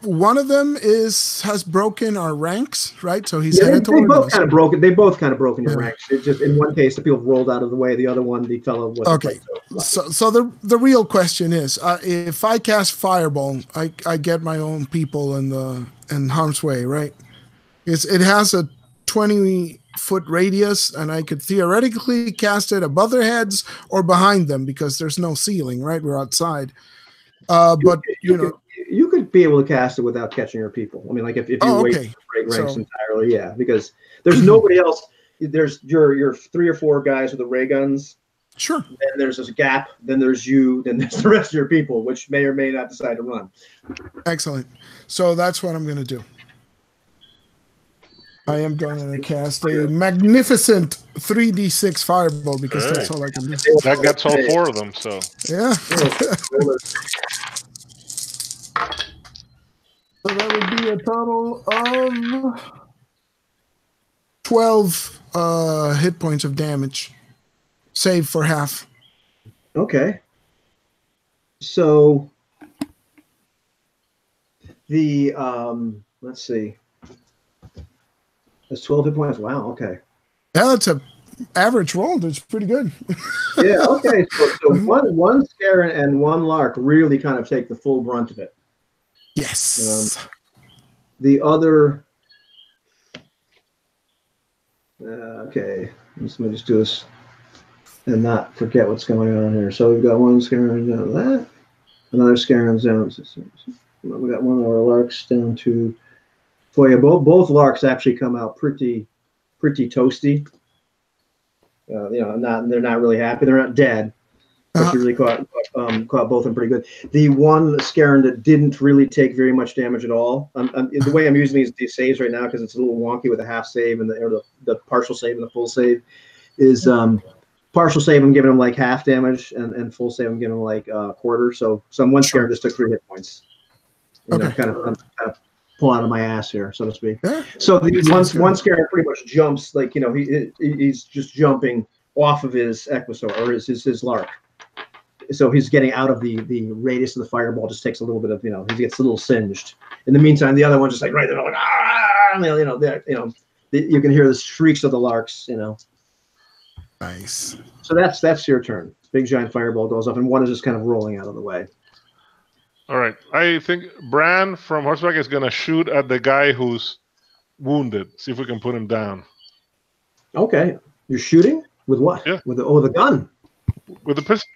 one of them has broken our ranks, right? So he's headed toward us. They both kind of broken your ranks. It's just in one case the people rolled out of the way. The other one, the fellow wasn't. Okay, so the real question is, if I cast Fireball, I get my own people in harm's way, right? It has a 20-foot radius, and I could theoretically cast it above their heads or behind them because there's no ceiling, right? We're outside. But you could be able to cast it without catching your people. I mean, like if you wait to break ranks entirely, because there's nobody else. There's your 3 or 4 guys with the ray guns. Sure. Then there's this gap. Then there's you. Then there's the rest of your people, which may or may not decide to run. Excellent. So that's what I'm going to do. I am going to cast a magnificent 3d6 fireball because that's all I can do. That gets all 4 of them, so. Yeah. So that would be a total of 12 hit points of damage. Save for half. Okay. So the let's see. That's 12 hit points. Wow. Okay. Yeah, that's an average roll. That's pretty good. Yeah. Okay. So one scare and 1 lark really kind of take the full brunt of it. Yes. The other. Okay. Let me just do this and not forget what's going on here. So we've got 1 scaring down that, another scaring down. We got 1 of our larks down to. Boy, yeah, both larks actually come out pretty toasty. They're not really happy. They're not dead. But you really caught both of them pretty good. The one Scaran that didn't really take very much damage at all. The way I'm using these saves right now, because it's a little wonky with the half save and the partial save and the full save, is partial save I'm giving him like half damage, and full save I'm giving him like a quarter. So one Scaran just took 3 hit points. I'm kind of pull out of my ass here, so to speak. Yeah. So one Scaran pretty much jumps he's just jumping off of his Equisaur or his lark. So he's getting out of the radius of the fireball. Just takes a little bit of he gets a little singed. In the meantime, the other one's just like right there, like you can hear the shrieks of the larks. Nice. So that's your turn. Big giant fireball goes up, and one is just kind of rolling out of the way. All right. I think Bran from horseback is gonna shoot at the guy who's wounded. See if we can put him down. Okay. You're shooting with what? Yeah. With the gun. With the pistol.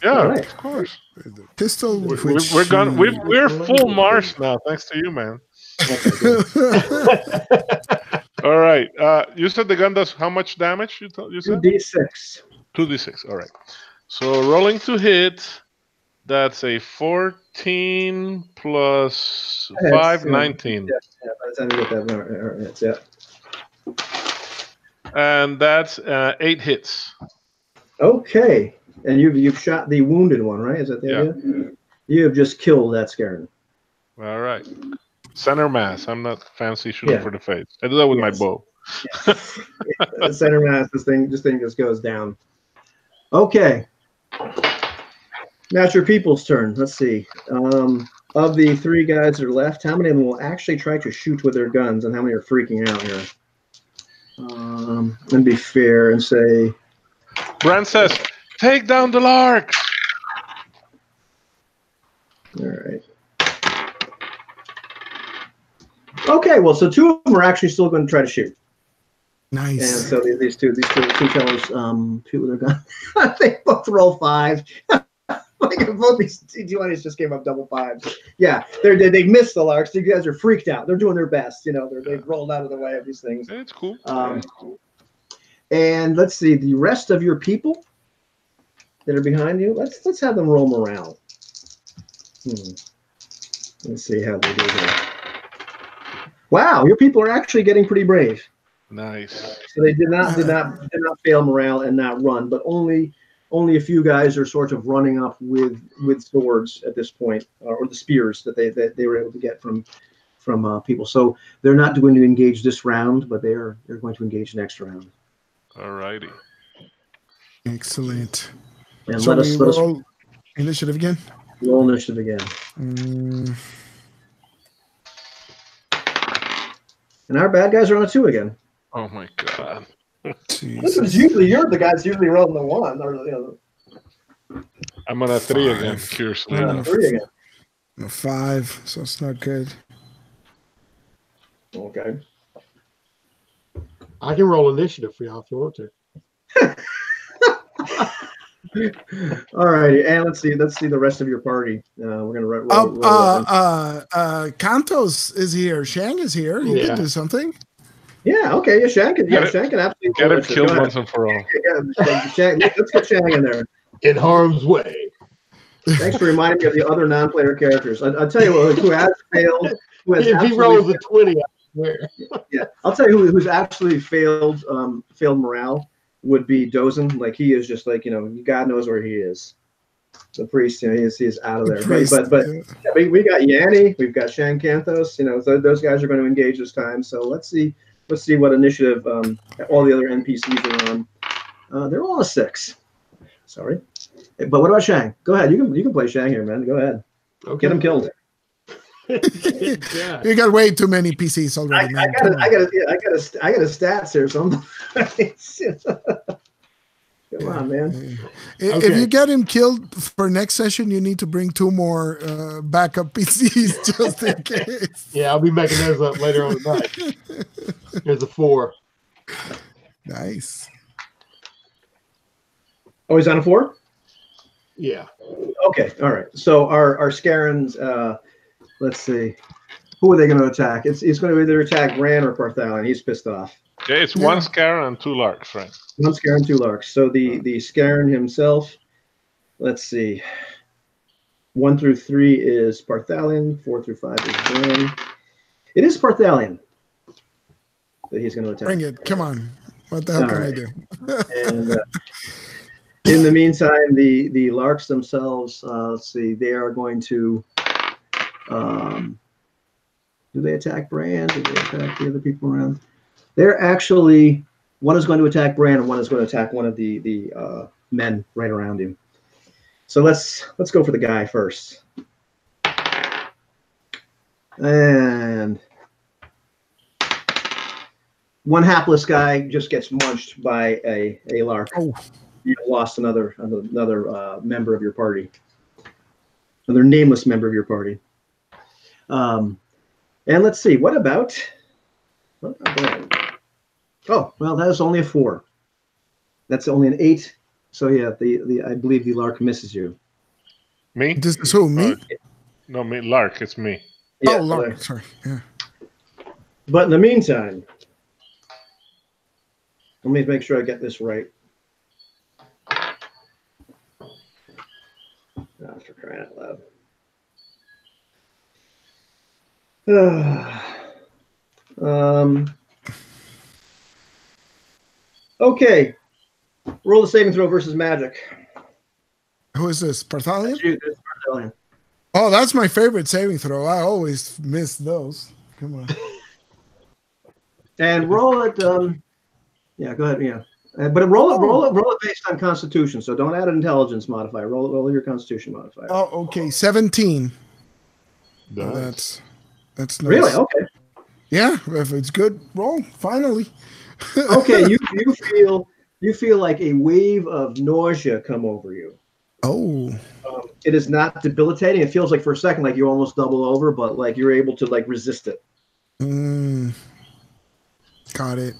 Yeah, Right. of course. The pistol. We're full Mars now, thanks to you, man. All right. You said the gun does how much damage? You said 2d6. 2d6. All right. So rolling to hit. That's a 14 plus 5, 19. Yeah, by the time you get that, yeah. And that's 8 hits. Okay. And you've shot the wounded one, right? Is that the idea? You have just killed that Scaran. All right. Center mass. I'm not fancy shooting for the face. I do that with my bow. Yeah. Center mass. This thing just goes down. Okay. Now it's your people's turn. Let's see. Of the 3 guys that are left, how many of them will actually try to shoot with their guns, and how many are freaking out here? And be fair and say. Bran says, "Take down the lark." All right. Okay. Well, so 2 of them are actually still going to try to shoot. Nice. And so these two fellows shoot with their gun. They both roll 5. Like both these D20s just came up double fives. Yeah, they missed the larks. You guys are freaked out. They're doing their best. They've rolled out of the way of these things. It's cool. And let's see the rest of your people that are behind you. Let's have them roll morale. Let's see how they do here. Wow, your people are actually getting pretty brave. Nice. So they did not fail morale and not run, but only a few guys are sort of running up with swords at this point, or the spears that they were able to get from people. So they're not going to engage this round, but they're going to engage next round. All righty. Excellent. And So let us roll initiative again. Roll initiative again. And our bad guys are on a 2 again. Oh my god. This is usually you're the guys usually rolling the 1 or I'm on a 3 again, curiously on a enough. 3 again. A 5, so it's not good. Okay. I can roll initiative for y'all if you want to. All righty, and let's see the rest of your party. We're gonna roll Kantos is here. Shang is here. He can do something. Yeah, okay. Yeah, Shang can absolutely Get him killed once and for all. Let's get Shang in there. In harm's way. Thanks for reminding me of the other non-player characters. I'll tell you who has failed. If he rolls a 20, I swear. Yeah, I'll tell you who's actually failed morale would be Dozen. Like he is just like God knows where he is. The priest, he's out of there. But we got Yanni, we've got Shang Kanthos. Those guys are going to engage this time. So let's see what initiative all the other NPCs are on. They're all a 6. Sorry, but what about Shang? Go ahead. You can play Shang here, man. Go ahead. Okay. Get him killed. You got way too many PCs already, man. I got a stats here, so come on, man. If you get him killed for next session, you need to bring 2 more backup PCs just in case. Yeah, I'll be making those up later on tonight. Here's a 4. Nice. Oh, he's on a 4? Yeah. Okay, all right. So our Scarans, let's see. Who are they going to attack? It's going to either attack Bran or Parthalon. He's pissed off. Yeah, it's 1 Scar and 2 Larks, right? 1 Scar and 2 Larks. So the Scaran himself, let's see. 1 through 3 is Parthalon. 4 through 5 is Bran. It is Parthalon that he's going to attack. Bring it. Come on. What the hell can I do? And in the meantime, the Larks themselves, let's see, they are going to. Do they attack Bran? Do they attack the other people around? They're actually, one is going to attack Bran and one is going to attack one of the men right around him. So let's go for the guy first. And one hapless guy just gets munched by a lark. Oh. You lost another member of your party. Another nameless member of your party. And let's see, what about that? Oh, well, that is only a 4. That's only an 8. So yeah, I believe the lark misses you. Me? This is who, me? No, me, Lark, it's me. Yeah, oh, Lark, sorry. Yeah. But in the meantime, let me make sure I get this right. Oh, for crying out loud. Okay. Roll the saving throw versus magic. Who is this? Parthalon? That's you. That's Parthalon. Oh, that's my favorite saving throw. I always miss those. Come on. And roll it. Yeah, go ahead. Yeah. But roll it based on Constitution. So don't add an intelligence modifier. Roll your Constitution modifier. Oh, okay. 17. Nice. That's nice. Really? Okay. Yeah, if it's good, roll. Finally. Okay, you feel like a wave of nausea come over you. Oh. It is not debilitating. It feels like for a second like you almost double over, but like you're able to like resist it. Got it.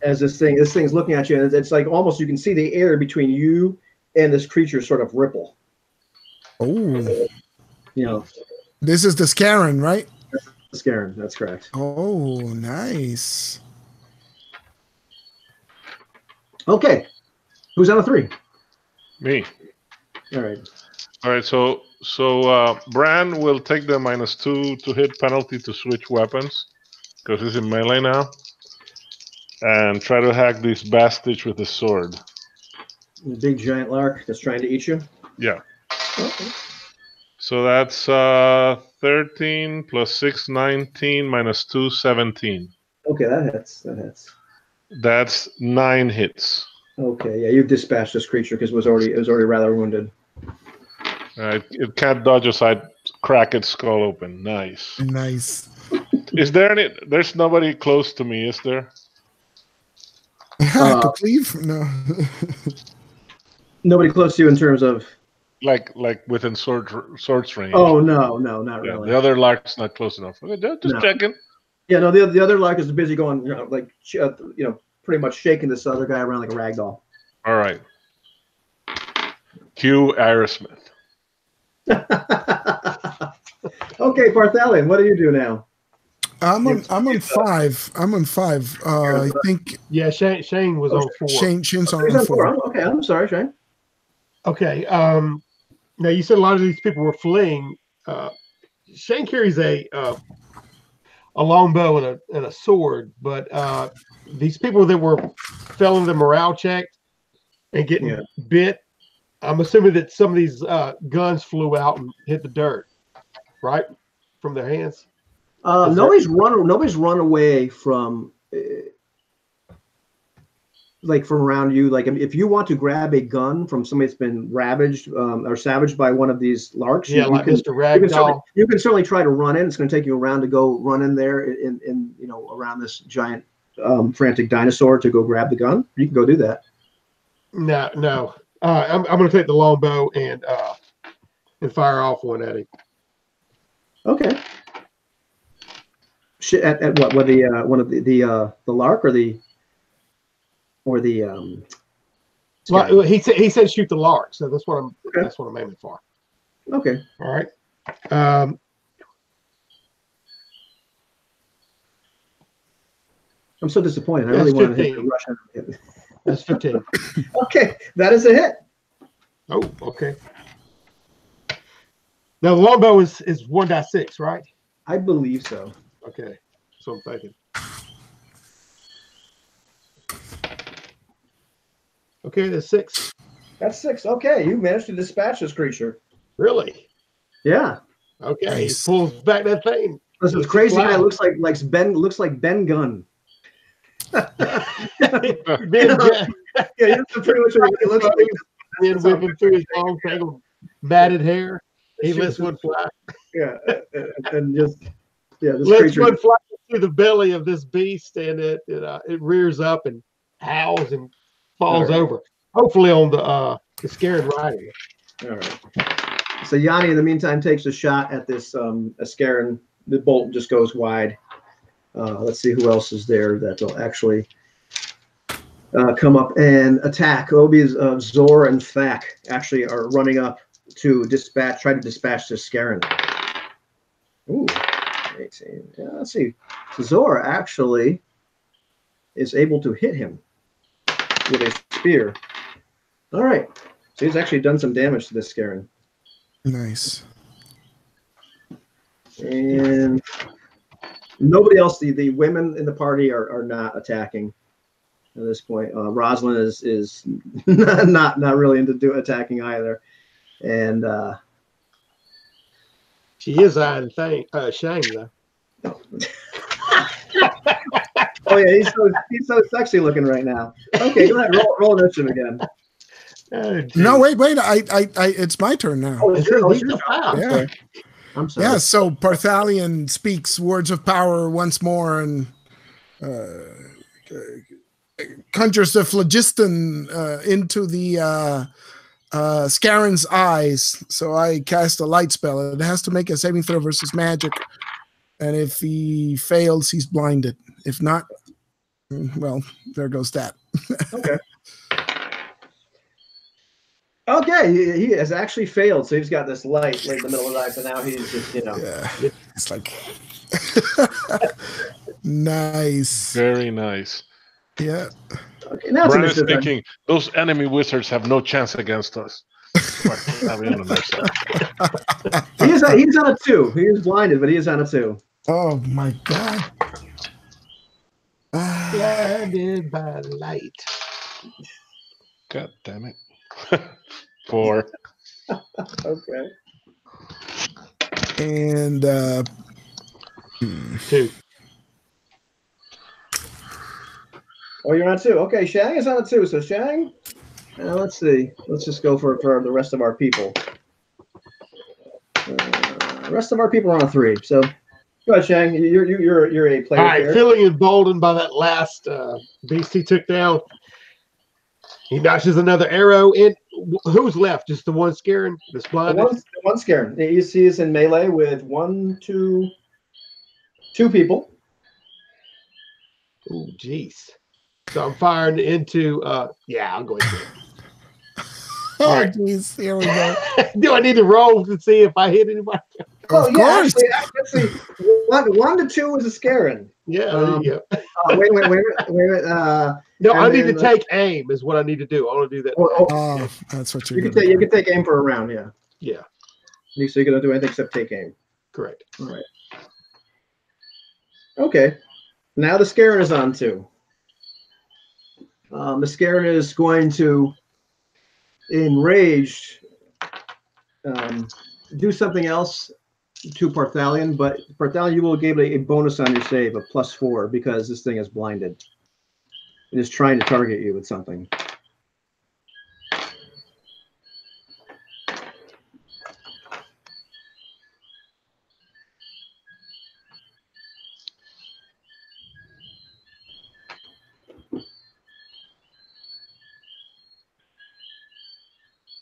As this thing's looking at you, and it's like almost you can see the air between you and this creature sort of ripple. Oh, You know, this is the Scaran, right? Scaran. That's correct. Oh, nice. Okay. Who's on a 3? Me. All right. All right. So Bran will take the -2 to hit penalty to switch weapons because he's in melee now, and try to hack this Bastich with his sword. The big giant lark that's trying to eat you. Yeah. Okay. So that's 13 plus 6, 19 -2, 17. Okay, that hits. That hits. That's 9 hits. Okay, yeah, you've dispatched this creature because it was already rather wounded. It can't dodge as I crack its skull open. Nice. Nice. Is there any? There's nobody close to me, is there? To cleave? No. Nobody close to you in terms of Like within swords range. Oh no, not Yeah, really. the other lark's not close enough. Okay, just No. checking. Yeah, no, the other lark is busy going, pretty much shaking this other guy around like a rag doll. All right. Cue Aerosmith. Okay, Parthalion, what do you do now? I'm on 5. I'm on 5. I think Yeah, Shane was on 4. Shane's He's on on 4. Okay, I'm sorry, Shane. Okay. Now you said a lot of these people were fleeing. Shane carries a longbow and a sword, but these people that were failing the morale check and getting bit, I'm assuming that some of these guns flew out and hit the dirt, right, from their hands. Nobody's run away from from around you. Like if you want to grab a gun from somebody that's been ravaged or savaged by one of these larks, yeah, like Mr. Ragdoll. You can certainly try to run in. It's going to take you around to go run in there in around this giant frantic dinosaur to go grab the gun. You can go do that. No. I'm going to take the longbow and fire off one at him. Okay. At what? What the one of the lark or the Well, he said shoot the lark, so that's what I'm aiming for. Okay. All right. I'm so disappointed. I really wanted him to rush in. That's 15. Okay, that is a hit. Oh, okay. Now the longbow is 1d6, right? I believe so. Okay, so I'm thinking. Okay, that's 6. That's 6. Okay, you managed to dispatch this creature. Really? Yeah. Okay, Nice. he pulls back that thing. This crazy guy looks like Ben Gunn. Ben, Yeah, that's pretty much what he looks like. then whipping through his long, tangled, matted hair. He lets one fly. Yeah, and just this Lets creature. one fly through the belly of this beast, and it rears up and howls and falls over. Hopefully on the scared rider. All right. So Yanni, in the meantime, takes a shot at this Ascaran. The bolt just goes wide. Let's see who else is there that will actually come up and attack. Obi's Zor and Thak actually are running up to try to dispatch this Ascaran. Ooh, 18. Yeah, let's see. So Zor actually is able to hit him with a spear. All right. So he's actually done some damage to this Ascaran. Nice. And nobody else, the women in the party are not attacking at this point. Rosalind is not really into attacking either. And She is eyeing Shane though. oh yeah, he's so sexy looking right now. Okay, go ahead, roll initiative again. Oh, No, wait. I it's my turn now. Oh, it's your He's a foul. Yeah. I'm sorry. Yeah, so Parthalion speaks words of power once more and conjures the phlogiston into the Scaran's eyes. So I cast a light spell. It has to make a saving throw versus magic. And if he fails, he's blinded. If not, well, there goes that. Okay. Okay, he has actually failed. So he's got this light right in the middle of his eye. So now he's just, Yeah, it's like nice. Very nice. Yeah. Okay, now it's Bran is initiative time. thinking, those enemy wizards have no chance against us. Fuck, I'll be on the next side. He's on a 2. He is blinded, but he is on a 2. Oh my god. Blinded by light. God damn it. 4. Okay. And 2. Oh, you're on 2. Okay, Shang is on a 2. So Shang, let's see. Let's just go for the rest of our people. The rest of our people are on a 3. So go ahead, Shang. You're a player. All right, here. feeling emboldened by that last beast he took down, he notches another arrow in. Who's left? Just the one scaring? This blind? The one scaring. You see is in melee with 2 people. Oh, jeez. So I'm firing into. Yeah, I'll go ahead. oh right. jeez, here we go. Do I need to roll to see if I hit anybody? Of course. Actually, 1 to 2 is a scaring. Yeah, there you go. Wait. No, I need to then, take aim. Is what I need to do. I want to do that. Oh, that's what you can take aim for a round. Yeah. Yeah, So you're gonna do anything except take aim. correct. All right. Okay. Now the Scarin is on 2. The Scarin is going to, enraged, do something else to Parthalion, but Parthalion, you will give a bonus on your save of +4 because this thing is blinded. It is trying to target you with something.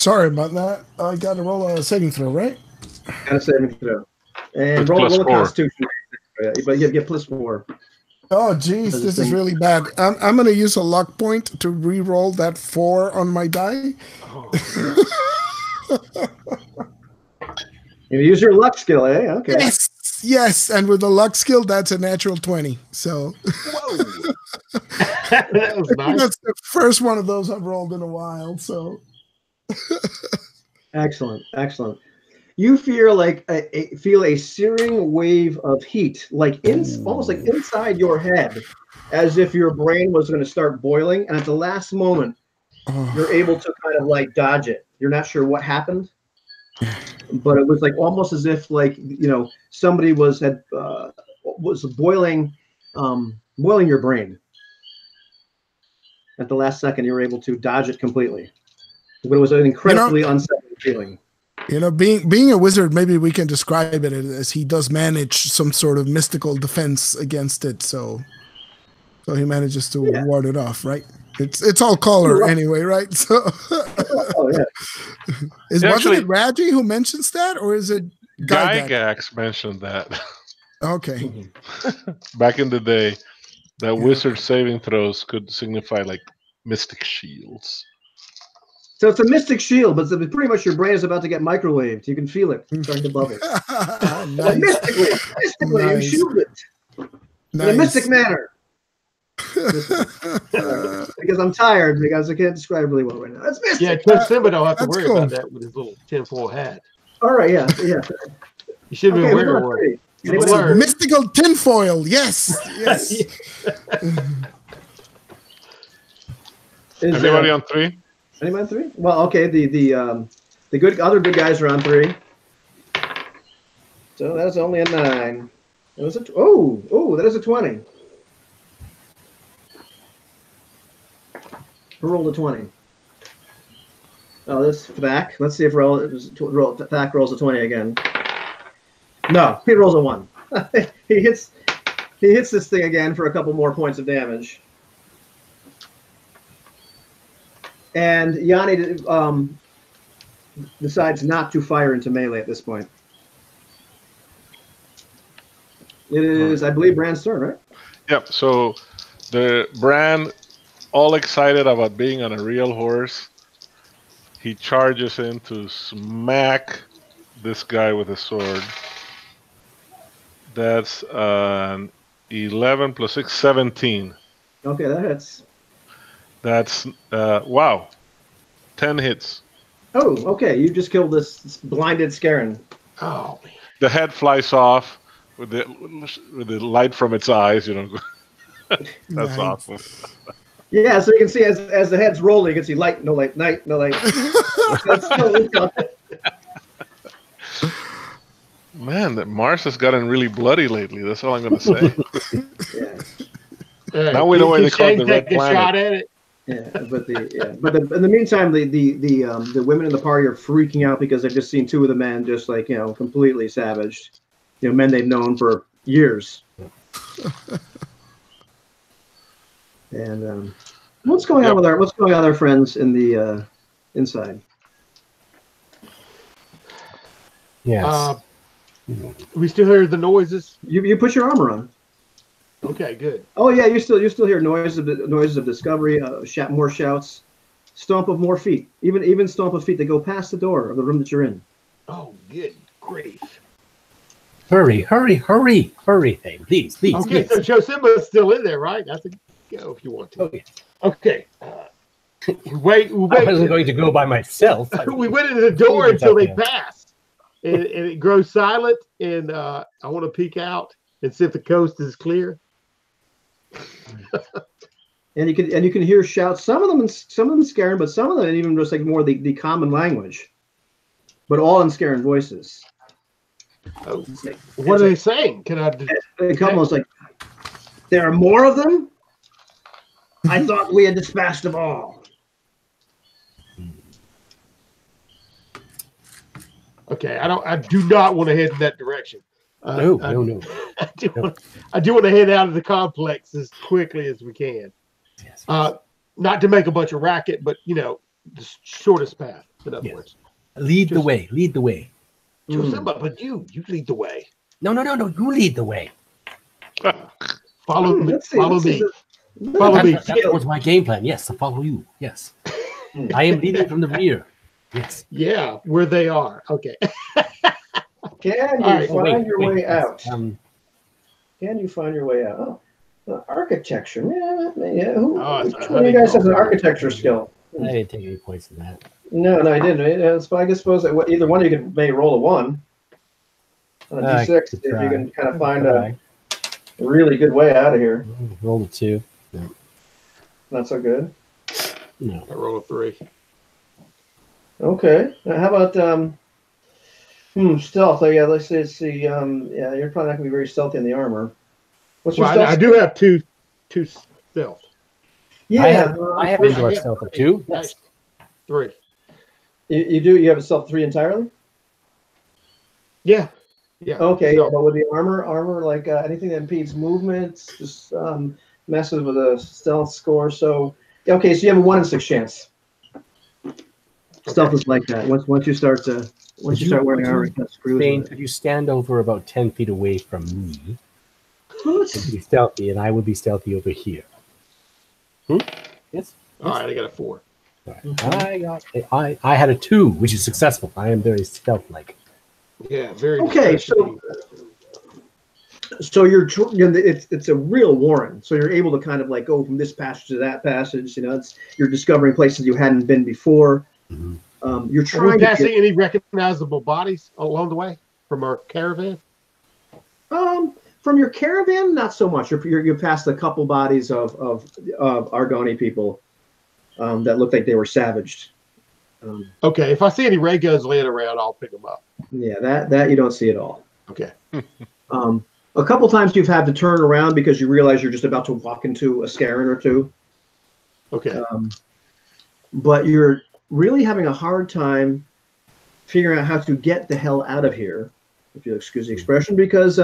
Sorry about that. I got to roll a saving throw, right? Got a saving throw. And With roll a +4. Constitution. But you get +4. Oh, geez, this is really bad. I'm going to use a luck point to re-roll that 4 on my die. You use your luck skill, eh? Okay. Yes, and with the luck skill, that's a natural 20. So Whoa. That was nice. that's the first one of those I've rolled in a while. So Excellent. You feel like feel a searing wave of heat, like almost like inside your head, as if your brain was going to start boiling. And at the last moment, you're able to kind of like dodge it. You're not sure what happened, but it was like almost as if somebody was boiling your brain. At the last second, you were able to dodge it completely. But it was an incredibly unsettling feeling. Being a wizard, maybe we can describe it as he does manage some sort of mystical defense against it. So he manages to ward it off, right? It's all color anyway, right? So wasn't it Raji who mentions that, or is it Gygax mentioned that? Okay. Back in the day, that wizard saving throws could signify like mystic shields. So it's a mystic shield, but pretty much your brain is about to get microwaved. You can feel it starting to bubble. Nice. Mystically, you shield it in a mystic manner. Because I'm tired, because I can't describe really well right now. It's mystic. Yeah, Cliff Simba don't have to That's worry cool. about that with his little tinfoil hat. All right, yeah. You should be wearing one. It's a mystical tinfoil. Yes. Everybody on 3? Anybody on 3? Well, okay. The other good guys are on 3. So that's only a 9. That was that is a 20. Who rolled a 20? Oh, this Thak. Let's see if Thak rolls a 20 again. No, he rolls a 1. He hits this thing again for a couple more points of damage. And Yanni decides not to fire into melee at this point. It is, I believe, Bran's turn, right? Yep. So the Bran, all excited about being on a real horse, He charges in to smack this guy with a sword. That's 11 plus 6, 17. Okay, that hits. That's, wow, 10 hits. Oh, okay. You just killed this blinded Scaran. Oh man. The head flies off with the light from its eyes, you know. That's Nice. awesome. Yeah, so you can see as the head's rolling, you can see light, no light, night, no light. That's still Man, that Mars has gotten really bloody lately. That's all I'm going to say. Yeah. Now we know why they call it the Red take a shot Planet. at it. Yeah, but in the meantime, the women in the party are freaking out because they've just seen two of the men just like, you know, completely savaged. You know, men they've known for years. And what's going on with our friends in the inside? Yes. We still hear the noises. You put your armor on. Okay, good. Oh yeah, you still hear noises of discovery, more shouts, stomp of more feet, even stomp of feet that go past the door of the room that you're in. Oh, good grief. Hurry, hurry, hurry, hurry. Hey, please, please. Okay, please. so Simba's still in there, right? I think go if you want to. Okay. Okay. Wait. I wasn't going to go by myself. We went into the door until they passed, and it grows silent. And I want to peek out and see if the coast is clear. And you can hear shouts. Some of them Scaran, but some of them even just like more the common language, but all in Scaran voices. Oh, what are they saying? Can I? It's almost like there are more of them. I thought we had dispatched them all. Okay, I do not want to head in that direction. No. I do want to head out of the complex as quickly as we can. Yes. Not to make a bunch of racket, but you know, the shortest path. In other words, Lead the way. Lead the way. Simba, but you lead the way. No. You lead the way. Follow me. Let's see, Follow this me. is Follow me. That was my game plan. Yes, I follow you. Yes. I am leading from the rear. Yes. Yeah, where they are. Okay. Can you All right, find your way yes. out? Can you find your way out? Oh, architecture. Yeah. Which one of you guys has an architecture skill? I didn't take any points in that. No, I didn't. So I suppose that either one of you may roll a 1 on a d6 if you can kind of find a really good way out of here. Roll a 2. No. Not so good. No. I roll a 3. Okay. Now how about stealth? Oh, yeah, let's see. Yeah, you're probably not gonna be very stealthy in the armor. What's your stealth? I do have two stealth. Yeah, I have indoor stealth of 2. Yes. 3. You do. You have a stealth 3 entirely. Yeah. Yeah. Okay, So, but with the armor like anything that impedes movement, just messes with the stealth score. So okay, so you have a 1 in 6 chance. Stealth is like that. Once you start wearing armor, it kind of screws Bane, with it. could you stand over about 10 feet away from me? You could be stealthy, and I would be stealthy over here. Yes. all right, I got a 4. I had a 2, which is successful. I am very stealth-like. Yeah, very. Okay, so it's a real warren. So you're able to kind of like go from this passage to that passage. You know, you're discovering places you hadn't been before. Mm-hmm. You're Are trying we to passing any recognizable bodies along the way from our caravan? from your caravan, not so much. You're past a couple bodies of Argoni people that look like they were savaged. Okay, if I see any ray guns laying around, I'll pick them up. Yeah, that you don't see at all. Okay. A couple times you've had to turn around because you realize you're just about to walk into a Scaran or two. Okay. But you're really having a hard time figuring out how to get the hell out of here, if you'll excuse the expression, because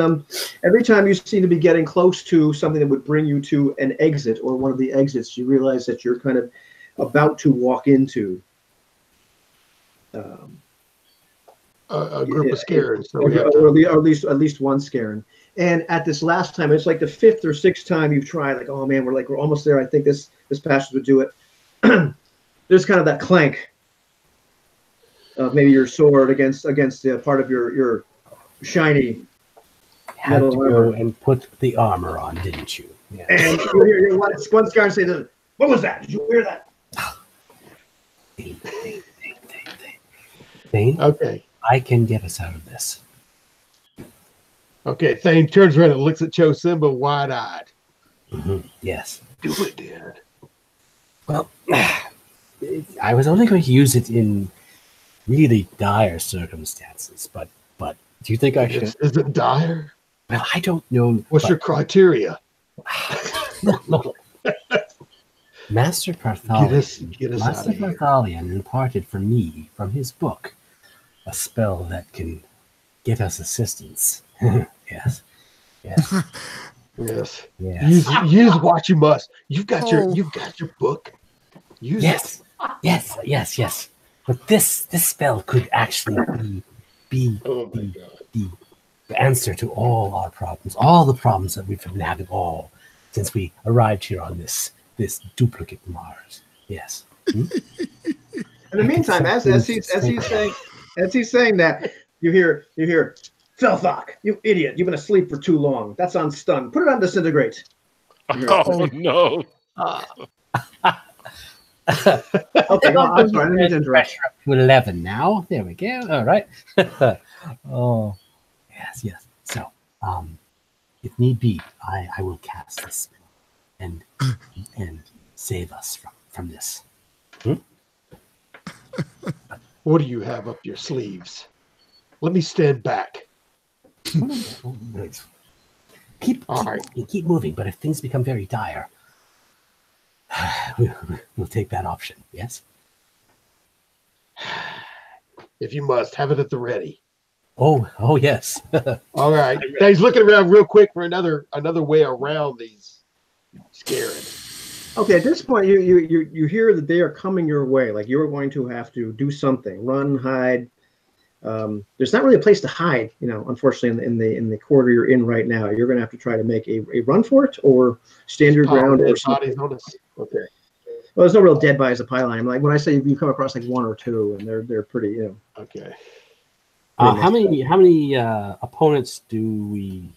every time you seem to be getting close to something that would bring you to an exit or one of the exits, you realize that you're kind of about to walk into A group of Scarans. So or we have to, at least one Scaran. And at this last time, it's like the 5th or 6th time you've tried. Like, oh man, we're almost there. I think this passage would do it. There's kind of that clank maybe your sword against part of your shiny Had metal to armor. go and put the armor on, didn't you? Yeah. And you hear one scar say, "What was that? Did you hear that?" Thane, Okay. I can get us out of this. Okay. Thane turns around and looks at Chosimba wide-eyed. Yes. Do it, Dad. Well, I was only going to use it in really dire circumstances, but do you think I should? Is it dire? Well, I don't know. What's your criteria? Look. Master Parthalion. Get us Master out of here. Parthalion imparted for me from his book a spell that can get us assistance. Yes. Yes. Yes. Use what you must. You've got Oh. your book. Use it. Yes. But this spell could actually be Oh my God. the answer to all our problems, all the problems that we've been having since we arrived here on this duplicate Mars. Yes. In the meantime, as he's saying that, you hear Felthok, you idiot! You've been asleep for too long. That's on stun. Put it on disintegrate. Oh no! Okay, no, I'm sorry. I didn't mean to interrupt. Pressure up to 11 now. There we go. All right. Oh, yes. So, if need be, I will cast this spell and save us from this. What do you have up your sleeves? Let me stand back. Keep moving, but if things become very dire, we'll take that option. Yes. If you must, have it at the ready. Oh yes. All right. Now he's looking around real quick for another way around these scaring. Okay, at this point, you hear that they are coming your way. Like you're going to have to do something, run, hide. There's not really a place to hide, unfortunately, in the corridor you're in right now. You're going to have to try to make a run for it, or stand your ground, or something. Okay. Well, there's no real dead bodies to pile on. Like when I say you come across like one or two, and they're pretty, Okay. How many opponents do we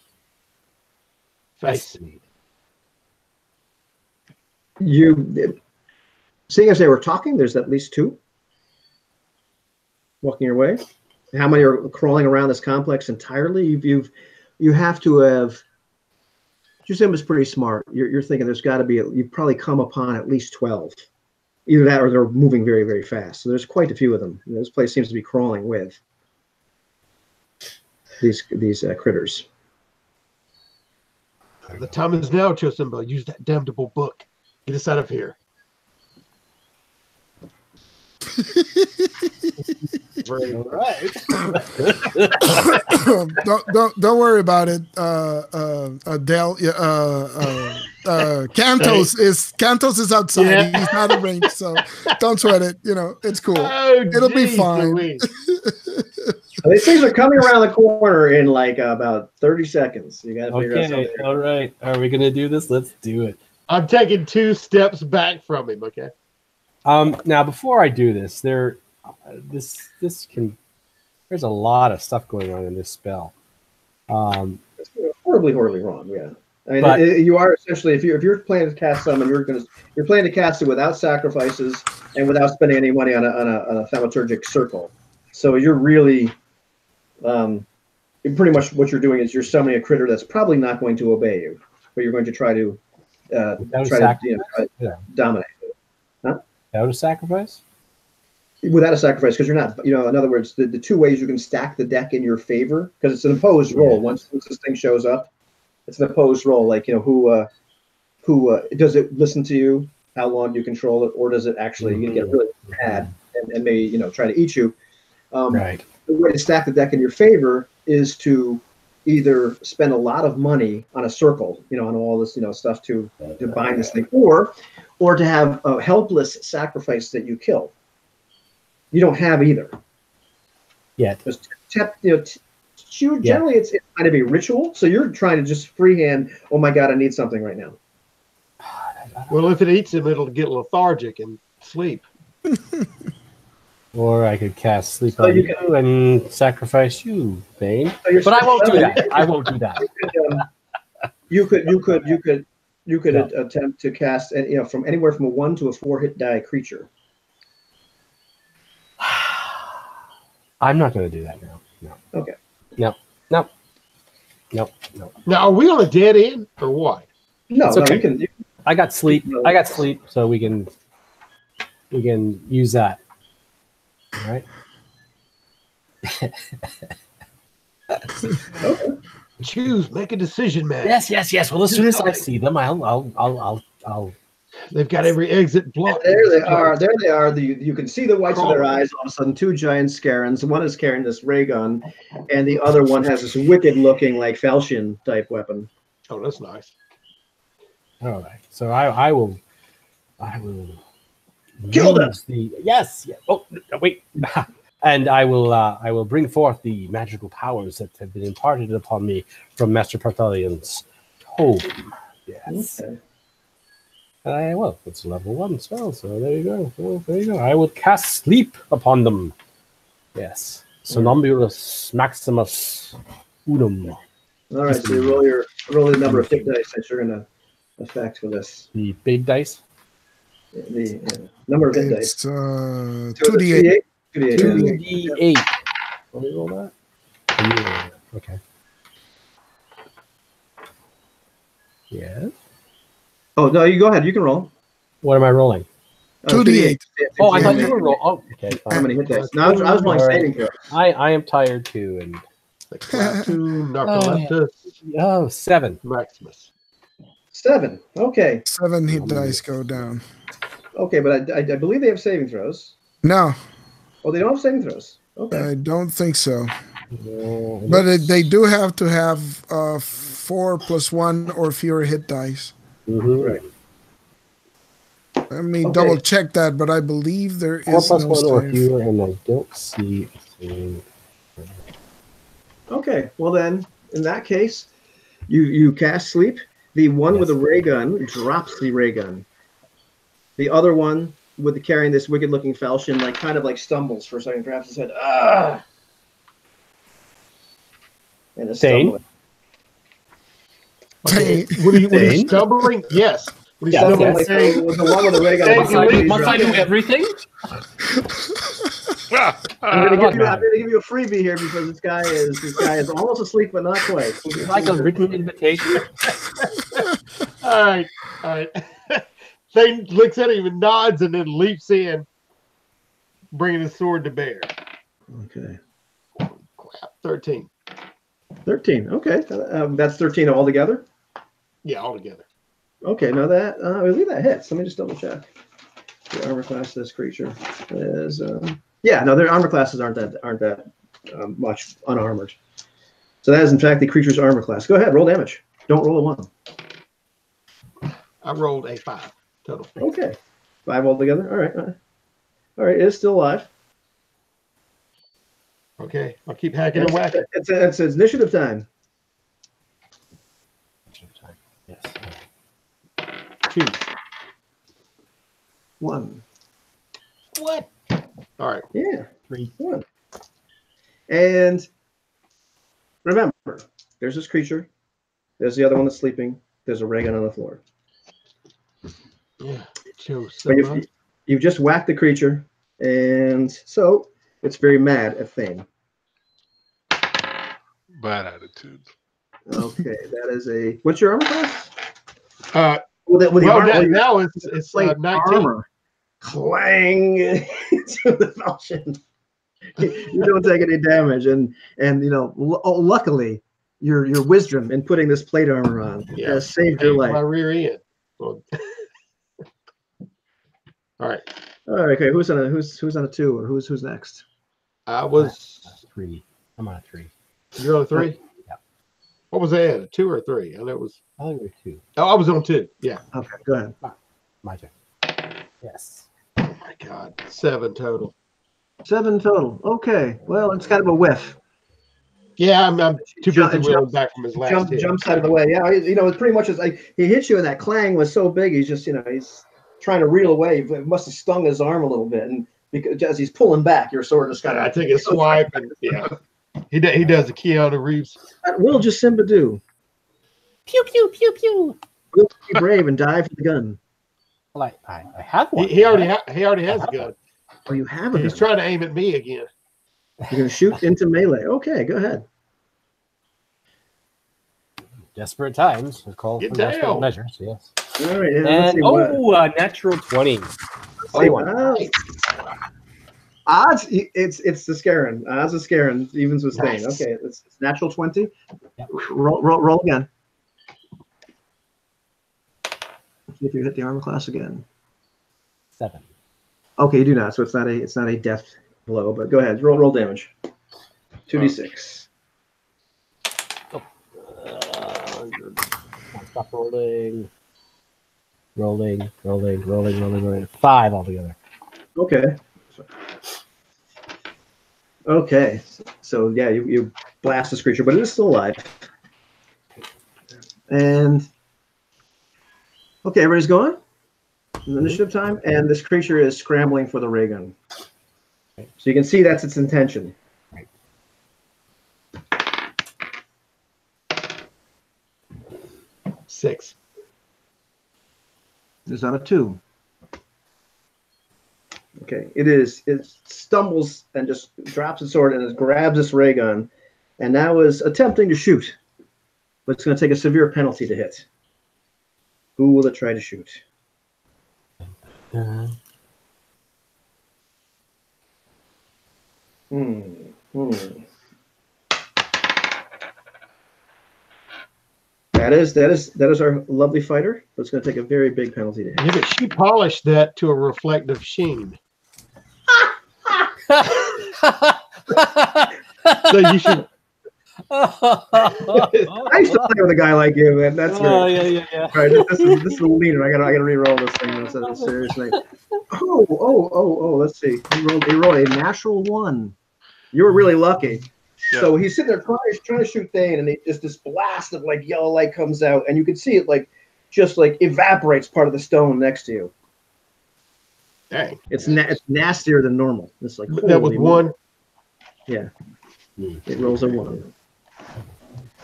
face? estimate? Seeing as they were talking, there's at least two walking your way. How many are crawling around this complex entirely? You have to have. Jusim pretty smart. You're thinking there's got to be. You've probably come upon at least 12. Either that, or they're moving very, very fast. So there's quite a few of them. This place seems to be crawling with these critters. The time is now, Chosimba. Use that damnable book. Get us out of here. All right. don't worry about it, Dale. Cantos is outside. Yeah. He's not in range, so don't sweat it. It's cool. Oh, It'll be fine. These things are coming around the corner in like about 30 seconds. You got to figure out something. All right. Are we gonna do this? Let's do it. I'm taking 2 steps back from him. Okay. Now before I do this, there's a lot of stuff going on in this spell. It's horribly wrong. Yeah. I mean, you are essentially, if you're planning to cast summon, you're planning to cast it without sacrifices and without spending any money on a thaumaturgic circle. So you're really, pretty much what you're doing is you're summoning a critter that's probably not going to obey you, but you're going to try to dominate it. Huh? Without a sacrifice? Without a sacrifice, because you're not, in other words, the two ways you can stack the deck in your favor, because it's an opposed roll. Once this thing shows up, it's an opposed roll. Like, who does it listen to you? How long do you control it? Or does it actually get really mad and maybe, try to eat you? Right. The way to stack the deck in your favor is to either spend a lot of money on a circle, on all this, stuff to bind this thing, or to have a helpless sacrifice that you kill. You don't have either. Yeah. Generally, it's kind of a ritual. So you're trying to just freehand. Oh my God, I need something right now. Well, if it eats him, it'll get lethargic and sleep. Or I could cast sleep So on you you and sacrifice you, Bane. So you're But I won't do saying- that. I won't do that. You could Yeah. attempt to cast, from anywhere from a 1 to a 4 hit die creature. I'm not going to do that now. No. Okay. No. Now, are we on a dead end or what? No, It's no, okay. you can. I got sleep. So we can use that. All right. Okay. Choose, make a decision, man. Yes. Well, as soon as I see them, I'll. They've got every exit blocked. There they are. There they are. You can see the whites of their eyes. All of a sudden, 2 giant scarens. One is carrying this ray gun, and the other one has this wicked-looking, like falchion type weapon. Oh, that's nice. All right. So I will Kill them. use the yes. Oh wait. And I will bring forth the magical powers that have been imparted upon me from Master Parthalion's tome. Yes. Okay. It's a level 1 spell, so there you go. Well, there you go. I will cast sleep upon them. Yes. Somnambulus Maximus Unum. All right. So you roll the number of hit dice that you're going to affect for this. The big dice. The number of hit dice. It's 2d8. 2d8. 2d8. Let me roll that. Yeah. Okay. Yeah. Oh no, you go ahead. You can roll. What am I rolling? 2d8. Oh, I thought you were rolling. Oh, okay. How Fine. many hit dice? No, I was rolling saving throws. I am tired too, and The Clapton, Narcoleptus, 7. Maximus. 7. Okay. 7 hit dice go down. Okay, but I believe they have saving throws. No, Oh, they don't have saving throws. Okay. I don't think so. No, But they do have to have 4 + 1 or fewer hit dice. Mhm. Right. Let me Okay. double check that, but I believe there 4 is plus no 1 or save. fewer, and I don't see. Okay. Well then, in that case, you cast sleep. The one with the ray gun drops the ray gun. The other one with carrying this wicked-looking falchion, kind of stumbles for a second, grabs his head. Ah. And is Dane? stumbling. Okay. When he's Dane? stumbling, yes. When he's Yes, stumbling, yes. saying, The one with the ray gun. Dane, Must I do everything? I'm gonna give you a freebie here because this guy is almost asleep but not quite. It's like a written invitation. all right. Thane looks at him and nods and then leaps in, bringing his sword to bear. Okay. Crap, 13. 13. Okay. That's 13 altogether. Yeah, altogether. Okay. Now that I believe that hits. Let me just double check. The armor class of this creature is no, their armor classes aren't that much unarmored. So that is in fact the creature's armor class. Go ahead, roll damage. Don't roll a 1. I rolled a 5 total. Okay. 5 altogether. All right. All right. It's still alive. Okay, I'll keep hacking and whacking. It's initiative time. Yes. 2. 1. What? All right. Yeah. 3. 1. And remember, there's this creature. There's the other one that's sleeping. There's a ray gun on the floor. Yeah. Chose But someone. you've just whacked the creature, and so it's very mad at Thane. Bad attitude. Okay, that is a. What's your armor class? Well, armor, now it's plate 19. armor. Clang to the falchion. You don't take any damage, and luckily your wisdom in putting this plate armor on has saved your My life. rear end. Well, all right. All right, okay. Who's on a 2, or who's next? I was. 3. I'm on a 3. You're on a 3. Yeah. What was that? A 2 or a 3? I know it was. I think we're 2. Oh, I was on 2. Yeah. Okay, go ahead. My turn. Yes. Oh my God. 7 total. 7 total. Okay. Well, it's kind of a whiff. Yeah, I'm too busy Jump- reeling back from his last hit. Jumps out of the way. Yeah, it's pretty much as he hits you, and that clang was so big. He's just, he's trying to reel away. It must have stung his arm a little bit, and because as he's pulling back, your sword is kind of. I take a swipe, and he does the Keanu Reeves. What will Jasimba do? Pew pew pew pew. Will he be brave and die for the gun? Well, I have one. He already has a gun. Oh, you have a He's gun. trying to aim at me again. You're going to shoot into melee. Okay, go ahead. Desperate times call for desperate measures. Yes. All right. And natural 20. 21. Odds. It's the Scarin. Odds of Scarin evens with Stain. Nice. Okay, it's natural 20. Yep. Roll again. See if you hit the armor class again. 7. Okay, you do not. So it's not a death blow. But go ahead. Roll damage. 2d6. Stop rolling. 5 altogether. Okay. Okay. So yeah, you blast this creature, but it is still alive. And okay, everybody's going. Initiative time, and this creature is scrambling for the ray gun. So you can see that's its intention. 6. It's on a 2. Okay, it stumbles and just drops its sword and it grabs this ray gun, and now is attempting to shoot, but it's going to take a severe penalty to hit. Who will it try to shoot? That is our lovely fighter, but it's going to take a very big penalty to hit. Yeah, but she polished that to a reflective sheen. So you should. I used to play with a guy like you, man. That's great. Yeah. All right, this is a leader. I gotta re-roll this thing. That's a serious thing. Oh. Let's see. He rolled a natural 1. You were really lucky. Yeah. So he's sitting there trying to shoot Thane, and this blast of like yellow light comes out, and you can see it just evaporates part of the stone next to you. Dang. It's nastier than normal. It's like That was 1. Yeah. It rolls a 1.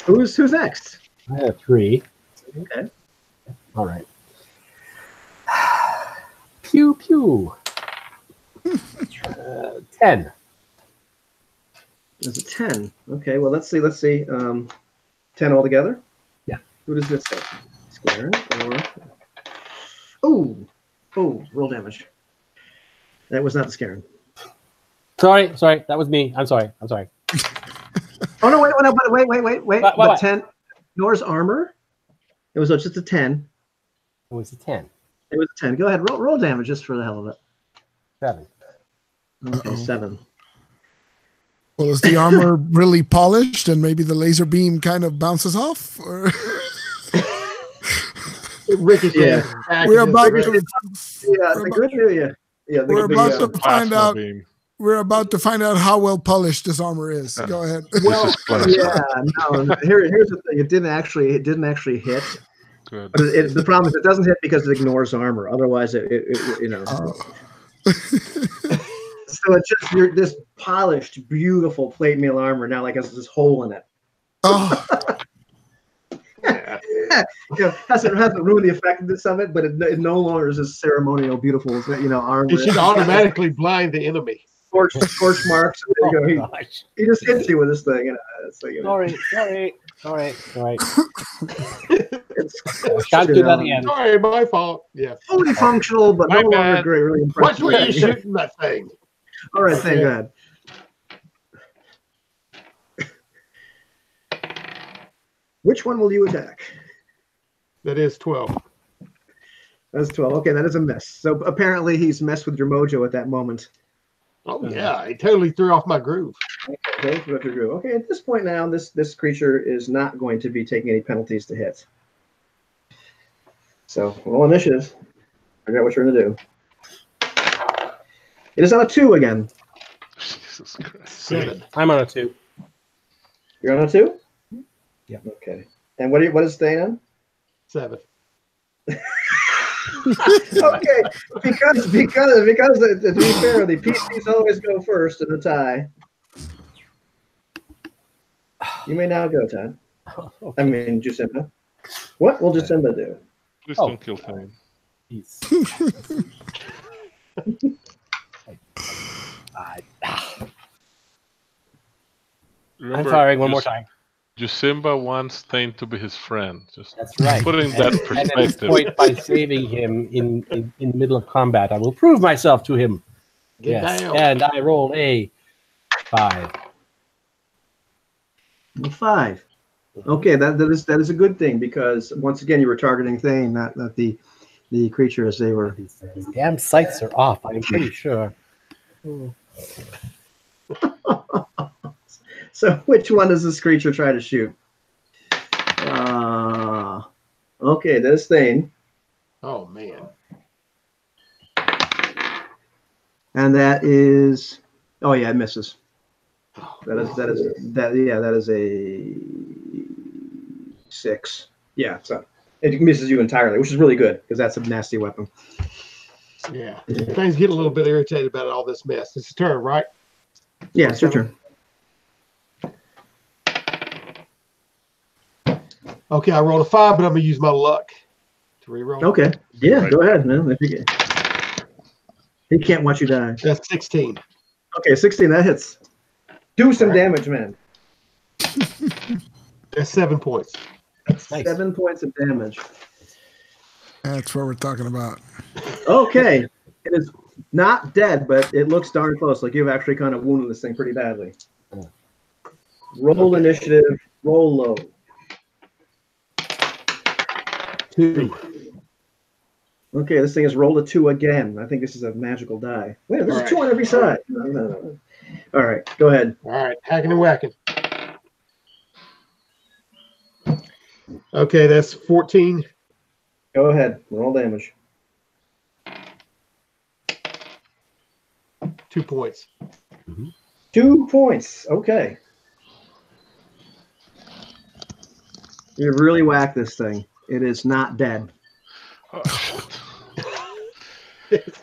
Who's next? I have 3. Okay. All right. Pew pew. 10. There's a 10. Okay, well, let's see. 10 altogether? Yeah. Who does this say? Square or... Oh, roll damage. That was not the Scarin. Sorry. That was me. I'm sorry. Oh, no, wait. What? But 10. Ignores armor. It was just a 10. It was a 10. It was a 10. Go ahead. Roll damage just for the hell of it. 7. Okay, 7. Well, is the armor really polished and maybe the laser beam kind of bounces off? Or Ricochets. we're about to find out how well polished this armor is. Go ahead. Well, no. Here's the thing. It didn't actually hit. Good. But the problem is it doesn't hit because it ignores armor. Otherwise, it you know. So it's just this polished, beautiful plate mail armor now has this hole in it. Oh. Hasn't ruined the effectiveness of it, but it no longer is as ceremonial, beautiful, armor. It should automatically blind the enemy. Scorch marks. There you go. He just hits you with this thing. Sorry. It's Can't do that again. Sorry, my fault. Yeah. fully functional, but no longer great. Really Watch impressive. where you're shooting that thing. All right, Thane, go ahead. Which one will you attack? That is 12. That's 12. Okay, that is a miss. So apparently he's messed with your mojo at that moment. Oh yeah, he totally threw off my groove. Okay, at this point now, this creature is not going to be taking any penalties to hit. So roll initiative. Figure out what you're going to do. It is on a 2 again. Jesus Christ. 7. I'm on a 2. You're on a 2? Yeah. Okay. And what is Thane on? 7. Okay, because to be fair, the PCs always go first in a tie. You may now go, Todd. Okay. I mean, Jacinda. What will Jacinda do? Please Oh. don't kill Thane. He's- I'm Remember, firing one more time. Jusimba wants Thane to be his friend. Just That's right. putting that And at this perspective. point, by saving him in the middle of combat, I will prove myself to him. Get Yes, down. and I roll a 5. 5. Okay, that is a good thing because once again you were targeting Thane, not the creature as they were. These damn sights are off. I'm pretty sure. So which one does this creature try to shoot? Okay, this Thane, Oh man. and that is. Oh yeah, it misses. That is a 6. Yeah, so it misses you entirely, which is really good because that's a nasty weapon. Yeah. Things get a little bit irritated about all this mess. It's your turn, right? Yeah, it's your turn. Okay, I rolled a 5, but I'm gonna use my luck to reroll. Okay. Yeah, Right. go ahead, man. If you can. He can't watch you die. That's 16. Okay, 16. That hits. Do some damage, man. That's 7 points. Nice. 7 points of damage. That's what we're talking about. Okay. It is not dead, but it looks darn close. Like you've actually kind of wounded this thing pretty badly. Roll initiative. Roll low. 2. Okay, this thing has rolled a 2 again. I think this is a magical die. Wait, there's All a 2 on every side. No. All right, go ahead. All right, hacking and whacking. Okay, that's 14. Go ahead. Roll damage. 2 points. 2 points. Okay. You really whack this thing. It is not dead. Oh, shit.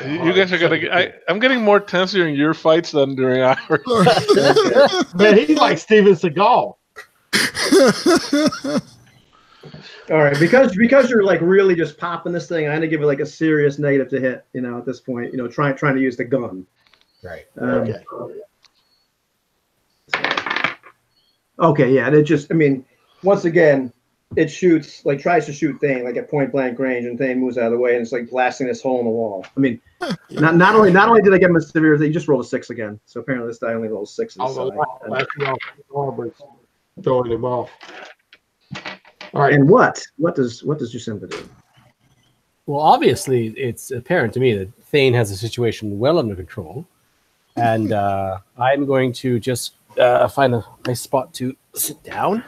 You guys are gonna. I'm getting more tense during your fights than during ours. Man, he's like Steven Seagal. All right, because you're like really just popping this thing, I'm gonna give it like a serious negative to hit. At this point, trying to use the gun. Right. Okay. Okay, yeah, and it just, once again, it shoots, like tries to shoot Thane like at point blank range, and Thane moves out of the way, and it's like blasting this hole in the wall. Not only did I get him a severe, they just rolled a 6 again. So apparently this die only rolls 6. Throwing him off. All right. And what does Jacinda do? Well, obviously, it's apparent to me that Thane has the situation well under control, and I'm going to just find a nice spot to sit down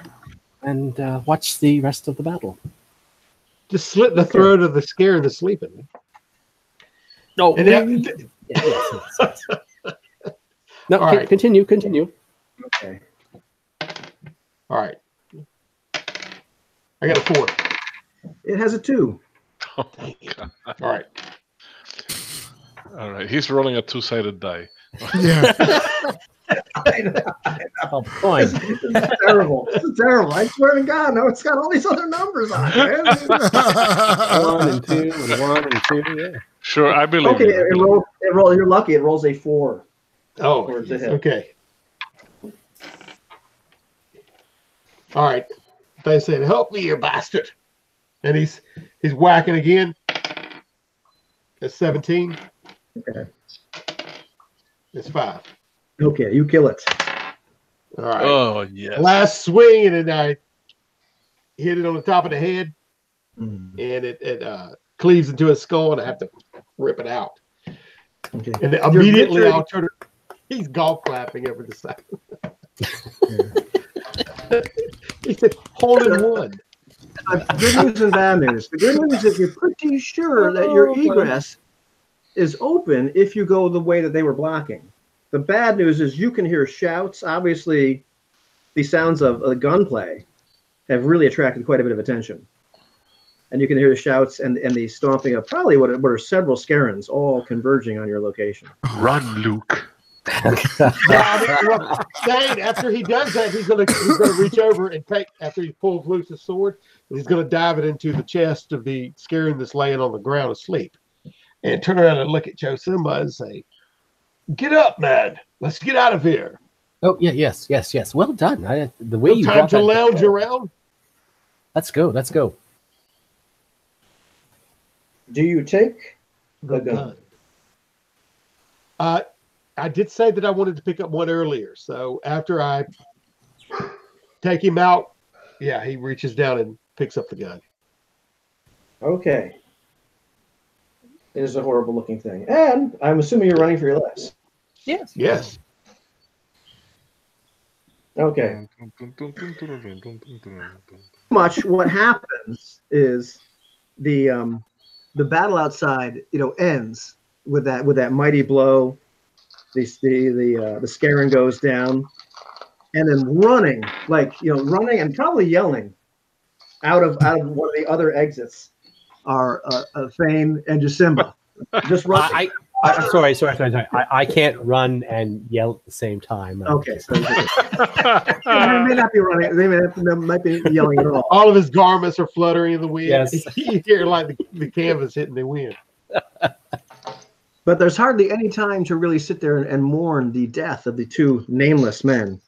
and watch the rest of the battle. Just slit the throat of the scared and sleeping. No, And yes. No, All right. Continue. Okay. All right. I got a 4. It has a 2. All right. All right, he's rolling a 2-sided die. Yeah. Oh, fine. This is terrible. This is terrible. I swear to God, no, it's got all these other numbers on it, man. 1 and 2 and 1 and 2. Yeah. Sure, I believe Okay, you. it roll. You're lucky. It rolls a 4. Oh, Towards the hip. okay. All right. They said, "Help me, you bastard!" And he's whacking again. That's 17. Okay. It's 5. Okay, you kill it. All right. Oh, yes. Last swing, and then I hit it on the top of the head, Mm. and it cleaves into his skull, and I have to rip it out. Okay. And then immediately I'll turn. He's golf clapping over the side. He said, "Hole in one." Good news and bad news. The good news is you're pretty sure that your egress is open if you go the way that they were blocking. The bad news is you can hear shouts. Obviously, the sounds of gunplay have really attracted quite a bit of attention. and you can hear the shouts and the stomping of probably what are several Scarens all converging on your location. Run, Luke. Thane, after he does that, he's gonna reach over and after he pulls loose his sword, he's gonna dive it into the chest of the Scaren that's laying on the ground asleep, and turn around and look at Josimba and say, "Get up, man! Let's get out of here." Oh yeah, yes. Well done. The way you time brought to that lounge down. around. Let's go. Do you take the gun? I did say that I wanted to pick up one earlier. So after I take him out, yeah, he reaches down and picks up the gun. Okay. It is a horrible looking thing. And I'm assuming you're running for your lives. Yes. Okay. Much what happens is the battle outside, ends with that mighty blow. The Scaren goes down, and then running and probably yelling out of one of the other exits are Thane and Josimba. Just running. I'm sorry. I can't run and yell at the same time. Okay. So they may not be running. They might be yelling at all. All of his garments are fluttering in the wind. Yes. You hear like the canvas hitting the wind. But there's hardly any time to really sit there and mourn the death of the two nameless men.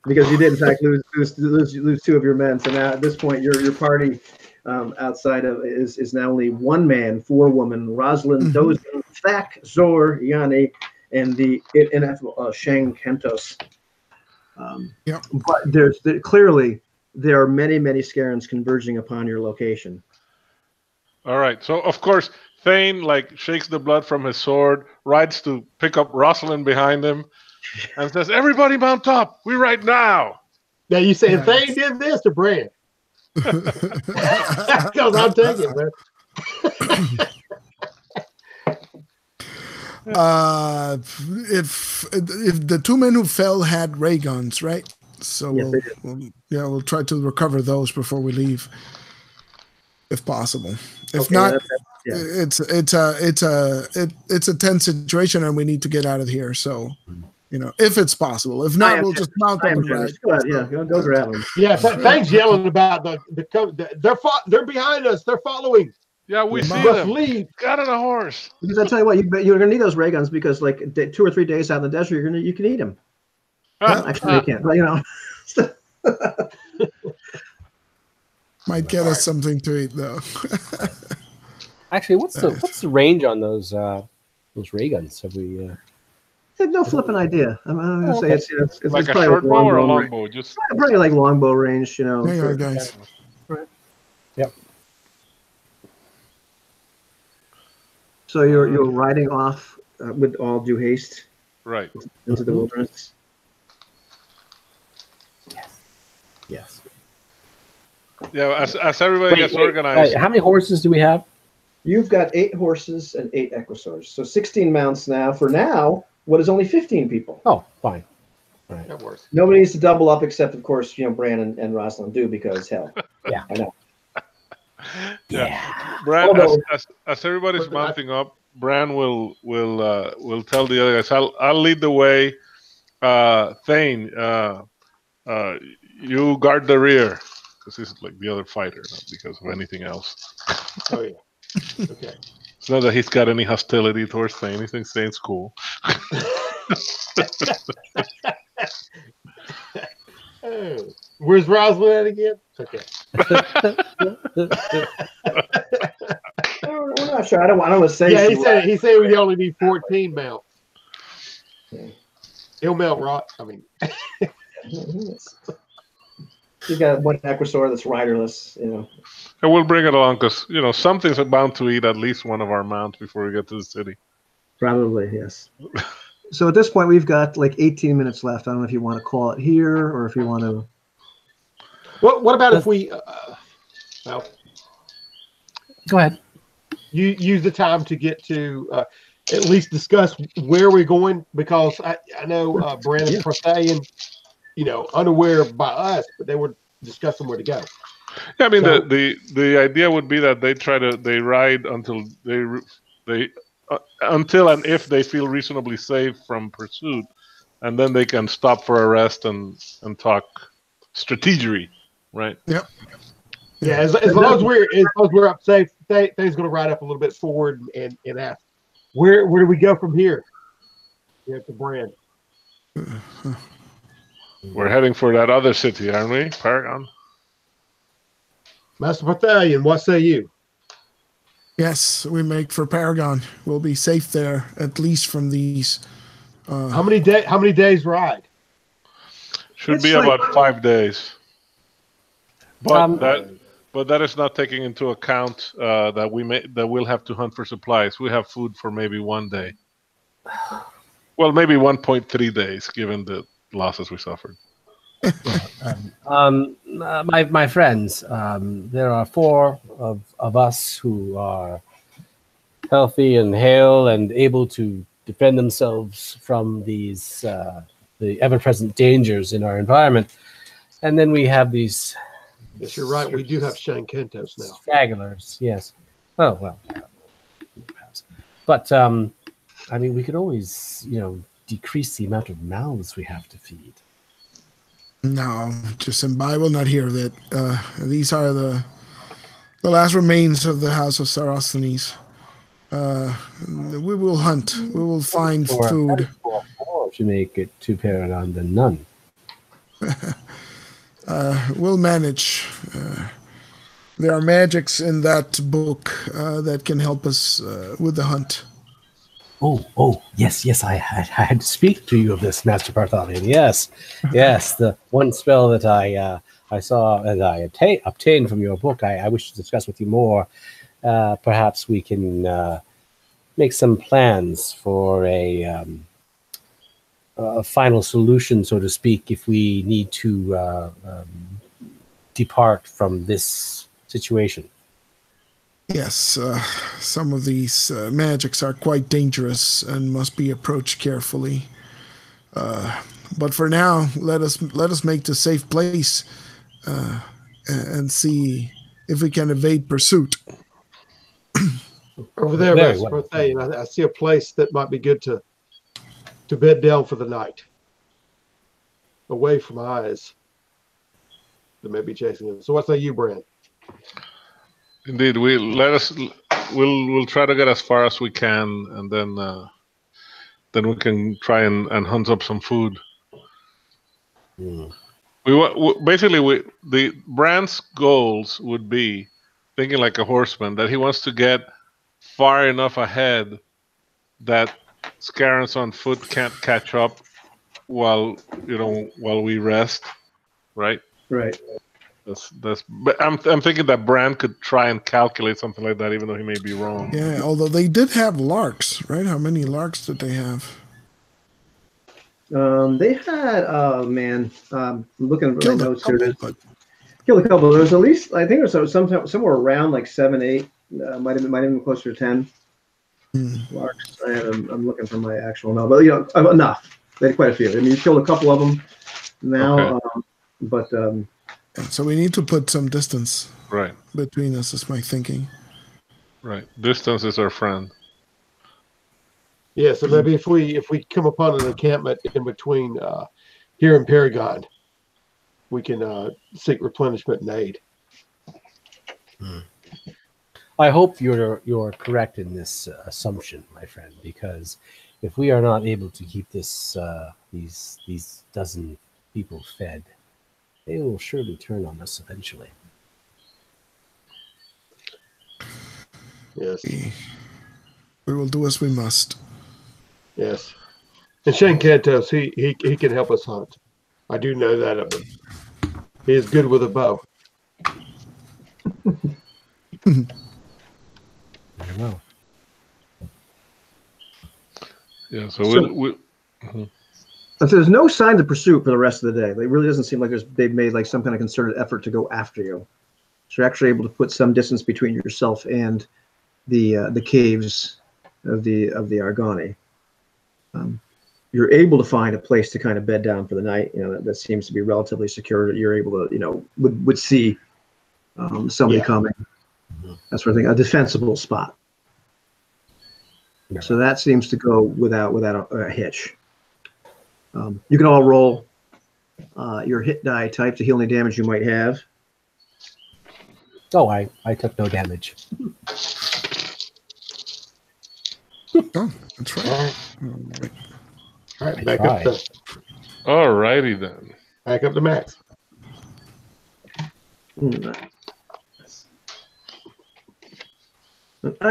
Because you did, in fact, lose two of your men. So now at this point, your party outside of is now only one man, 4 women: Rosalind, Dozin, Thak, Zor, Yanni, and the ineffable Shang Kentos. But clearly there are many Scarens converging upon your location. All right. So of course Thane shakes the blood from his sword, rides to pick up Rosalind behind him, and says, "Everybody mount up. We ride now." Now you saying Thane did this to Brand? Because I'll take it, man. If the 2 men who fell had ray guns, right? So Yes, we'll try to recover those before we leave, if possible. If Okay, not, that's it's a tense situation, and we need to get out of here. So, if it's possible. If not, we'll just mount up and ride. Go ahead, yeah, go grab them. Yeah, Thane's yelling about they're behind us. They're following. Yeah, we see Must them. leave. Got on a horse. Because I tell you what, you're going to need those ray guns because 2 or 3 days out in the desert, you can eat them. Actually, you can't. But Might get us something to eat though. Actually, what's the range on those ray guns? Have we? no flipping idea. I'm going to say it's Like a probably short bow or a long range. bow? Just Probably like longbow range, There you are, guys. Yep. So you're riding off with all due haste right. into the wilderness. Yes. Yeah, as everybody gets organized. How many horses do we have? You've got 8 horses and 8 equisars, so 16 mounts now. For now, what is only 15 people? Oh, fine. All right. That works. Nobody needs to double up, except of course, Bran and Rosalind do because hell. Yeah. I know. Yeah. Bran, Although- as everybody's mounting up, Bran will tell the other guys, I'll lead the way. Thane, you guard the rear, because he's like the other fighter, not because of anything else. Oh yeah. Okay. It's not that he's got any hostility towards Thane. He thinks Thane's cool. Oh. Where's Rosalind at again? Okay. I'm not sure. I don't want to say. Yeah, he said we only need 14 mounts. Okay. He'll melt rock. I mean, You've got one equisar that's riderless. And we'll bring it along because, something's bound to eat at least one of our mounts before we get to the city. Probably, yes. So at this point, we've got like 18 minutes left. I don't know if you want to call it here or if you want to. what about if we? Well, Go ahead. you use the time to get to at least discuss where we're going, because I know Brandon Prostalian, unaware by us, but they were discussing where to go. Yeah, I mean So- the idea would be that they ride until they until and if they feel reasonably safe from pursuit, and then they can stop for a rest and talk strategery, right? Yep. Yeah, as long as we're up safe, things going to ride up a little bit forward and ask, where do we go from here? Yeah, the brand. We're heading for that other city, aren't we, Paragon? Master Battalion, what say you? Yes, we make for Paragon. We'll be safe there, at least from these. How many days ride? Should It's be like- about 5 days. But Um, that is not taking into account that we'll have to hunt for supplies. We have food for maybe 1 day. Well, maybe 1.3 days, given the losses we suffered. My friends, there are 4 of us who are healthy and hale and able to defend themselves from these the ever-present dangers in our environment. And then we have these Yes, you're right. We do have Shane Kentos now. stragglers. Yes. Oh well. Perhaps. But I mean, we could always, decrease the amount of mouths we have to feed. No, just I will not hear of it. These are the last remains of the House of Sarosthenes. We will hunt. We will find Or food. or to make it to Paragon than none. We'll manage. There are magics in that book that can help us with the hunt. Oh, yes, I had to speak to you of this, Master Bartholomew. Yes, the one spell that I saw and I obtained from your book, I wish to discuss with you more. Perhaps we can make some plans for a final solution, so to speak, if we need to depart from this situation. Yes, some of these magics are quite dangerous and must be approached carefully. But for now, let us make the safe place and see if we can evade pursuit. Over there, Very Master well. Battalion, I see a place that might be good to bed down for the night, away from eyes that may be chasing us. So what say you, Brand? Indeed, we'll try to get as far as we can, and then we can try and hunt up some food. Basically the Brand's goals would be thinking like a horseman, that he wants to get far enough ahead that Scarons on foot can't catch up while we rest, right? Right. But I'm thinking that Brand could try and calculate something like that, even though he may be wrong. Yeah, although they did have larks, right? How many larks did they have? They had looking at my Killed a notes here. couple, but Killed a couple. There was at least, I think, there was somewhere around like 7, 8. Might have been closer to 10. Larks. I'm looking for my actual note, but enough. They had quite a few. I mean, you killed a couple of them now, Okay. so we need to put some distance Right. between us, is my thinking. Right. Distance is our friend. Yeah, so maybe if we come upon an encampment in between here and Paragon, we can seek replenishment and aid. I hope you're correct in this assumption, my friend, because if we are not able to keep this these dozen people fed, they will surely turn on us eventually. Yes, We will do as we must. yes. And Shane Cantos, he can help us hunt. I do know that of him. He is good with a bow. Very well. Yeah. So we'll So there's no signs of pursuit for the rest of the day. It really doesn't seem like they've made like some kind of concerted effort to go after you. So you're actually able to put some distance between yourself and the caves of the Argani. You're able to find a place to kind of bed down for the night. That seems to be relatively secure. That you're able to would see somebody coming. That sort of thing. A defensible spot. So that seems to go without a hitch. You can all roll your hit die type to heal any damage you might have. Oh, I took no damage. Oh, that's right. All right, back up to Alrighty then. Max.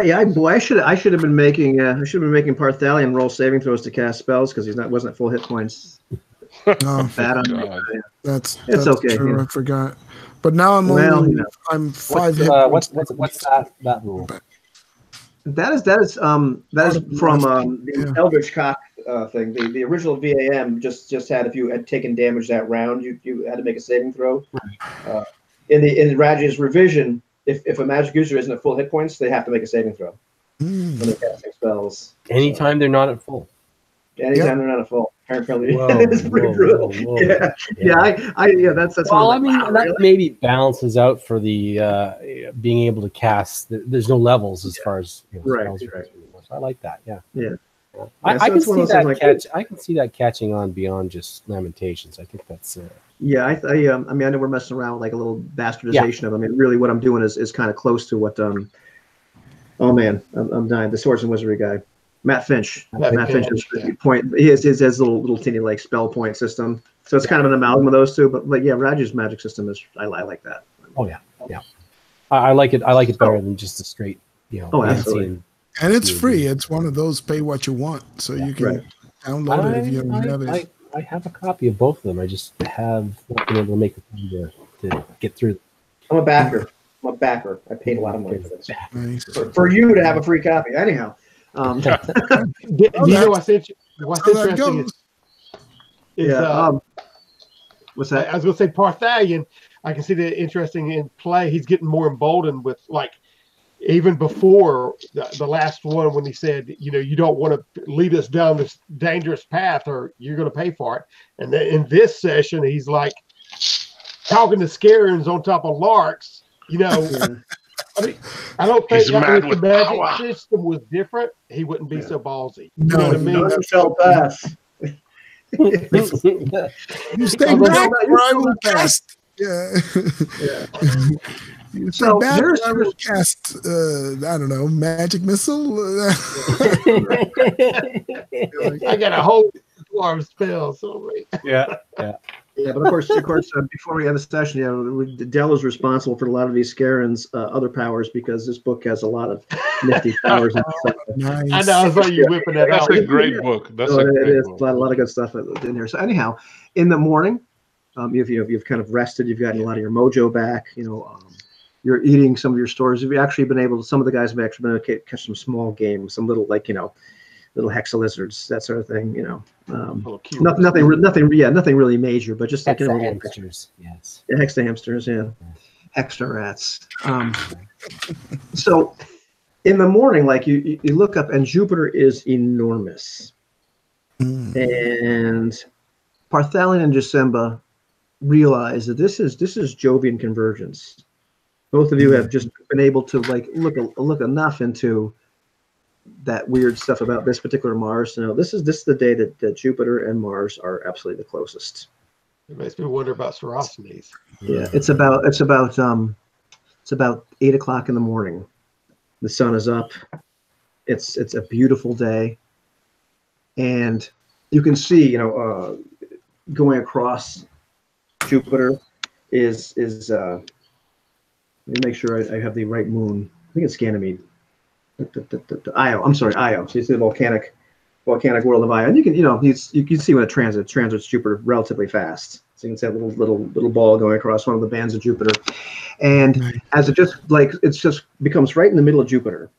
Yeah, I should have been making Parthalion roll saving throws to cast spells because wasn't at full hit points. No, Bad on God. that's okay. true. I forgot. But now I'm I'm 5 hit What's points. what's that rule? That is from the Eldritch Cock thing. The original VAM just had, if you had taken damage that round, you had to make a saving throw. In Raj's revision, if a magic user isn't at full hit points, they have to make a saving throw when they're casting spells. Anytime they're not at full. Anytime they're not at full. Apparently, Whoa, it's pretty brutal. whoa. Yeah. That's. Well, I I mean, that maybe balances out for the being able to cast. There's no levels as far as spells are concerned. So I like that. Yeah. I can see that I can see that catching on beyond just Lamentations. I think that's. Yeah, I mean, I know we're messing around with like a little bastardization of. I mean, really, what I'm doing is kind of close to what. Oh man, I'm dying. The Swords and Wizardry guy. Matt Finch. Matt Finch is point. He has his little teeny like spell point system. So it's kind of an amalgam of those two. But yeah, Raju's magic system is I like that. Oh yeah. I like it. I like it better than just the straight. Oh, absolutely. And it's free. It's one of those pay what you want, so you can download it if you don't have it. I have a copy of both of them. I just have not been able to make the time to get through. I'm a backer. I paid a lot of money for this. Nice. For you to have a free copy, anyhow. You know what's interesting? What's interesting is what's that? I was going to say Parthalion. I can see that interesting in play. He's getting more emboldened with even before the last one when he said, you don't want to lead us down this dangerous path or you're going to pay for it. And then in this session, he's like talking to Scarens on top of larks. I mean, I don't think if the magic system was different, he wouldn't be so ballsy. You know what I mean? Felt pass. You stay back or I will cast. Yeah. You stay back or I will cast, I don't know, magic missile. I got a whole swarm spell. So Yeah. Yeah, but of course, before we end the session, Dell is responsible for a lot of these Scarens' other powers because this book has a lot of nifty powers. Nice. I know. I saw you whipping that out. That's a great book. That's a lot of good stuff in there. So anyhow, in the morning, you've kind of rested. You've gotten a lot of your mojo back. You're eating some of your stores. You've actually been able to. Some of the guys have actually been able to catch some small game, some little little hexa lizards, that sort of thing. Nothing really major, but just like hamsters. Yes. Yeah, hexa hamsters. Yeah, extra rats. So in the morning, you look up, and Jupiter is enormous, and Parthalion and Jasimba realize that this is Jovian convergence. Both of you have just been able to look enough into that weird stuff about this particular Mars. This is the day that Jupiter and Mars are absolutely the closest. It makes me wonder about Sorostes. Yeah, it's about 8 o'clock in the morning. The sun is up. It's a beautiful day, and you can see going across Jupiter is let me make sure I have the right moon. I think it's Ganymede. Io. I'm sorry, Io. So you see the volcanic world of Io, and you can see when it transits Jupiter relatively fast. So you can see that little ball going across one of the bands of Jupiter, and as it just becomes right in the middle of Jupiter,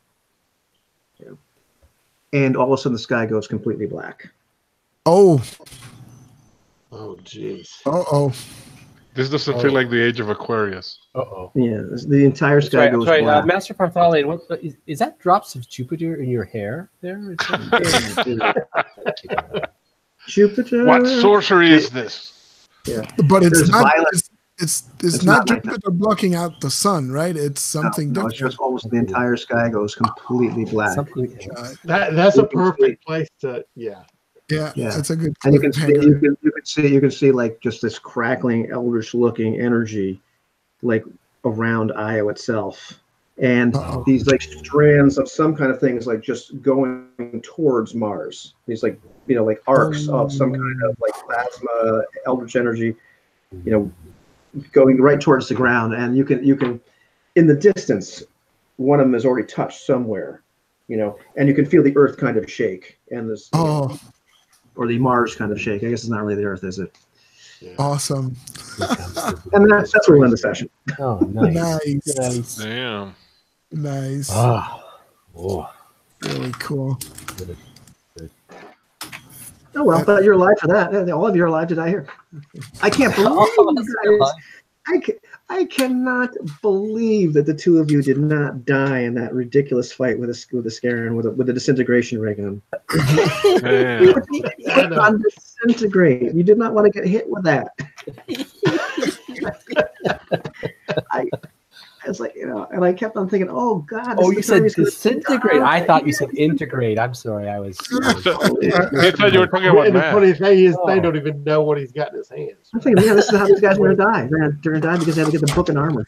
and all of a sudden the sky goes completely black. Oh, jeez. Oh. This doesn't feel like the age of Aquarius. Yeah, the entire sky goes black. Master Parthalion, is that drops of Jupiter in your hair there? Jupiter. What sorcery is this? Yeah, but it's not. It's not Jupiter blocking out the sun, right? It's something No, different. it's just almost the entire sky goes completely black. Something. That's a perfect place to. Yeah. Yeah, it's a good. And you can see, you can see like just this crackling, eldritch looking energy, like around Io itself, and these like strands of some kind of things like just going towards Mars. These like like arcs of some kind of like plasma, eldritch energy, going right towards the ground, and you can in the distance, one of them is already touched somewhere, and you can feel the Earth kind of shake, and this or the Mars kind of shake. I guess it's not really the Earth, is it? Yeah. Awesome. And that's where we end the session. Oh, nice. Nice. Damn. Nice. Really cool. Oh well, but you're alive for that. All of you are alive to die here. I can't believe you guys. I cannot believe that the two of you did not die in that ridiculous fight with a Scaran with a disintegration rig on. You would not disintegrate. You did not want to get hit with that. I was like, and I kept on thinking, oh God. Oh, you said disintegrate. I thought you said integrate. I'm sorry. I was. I thought you were talking about the math. funny thing is, they don't even know what he's got in his hands. I'm thinking, this is how these guys are going to die. They're going to die because they have to get the book and armor.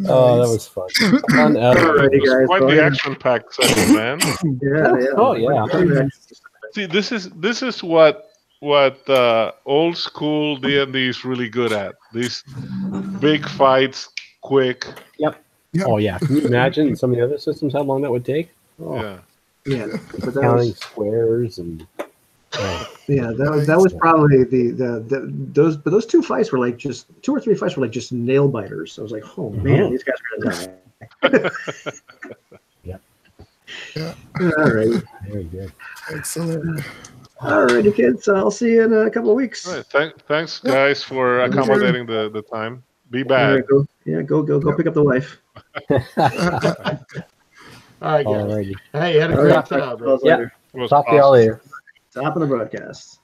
Oh, that was fun. Guys, quite the action-packed session, man. Yeah. Oh yeah. See, this is what old school D&D is really good at. These big fights, quick. Yep. Oh yeah. Can you imagine some of the other systems how long that would take? Oh. Yeah. But Counting squares and. That was probably those two fights were like just 2 or 3 fights were like just nail biters. I was like, oh man, these guys are gonna die. Yeah. All right. Very good. Excellent. All righty, kids. I'll see you in a couple of weeks. All right, thanks, guys, for accommodating the time. Be back. Go pick up the wife. All right, guys. Alrighty. Hey, had a great time. Yeah. Talk to y'all later. Stop in the broadcast.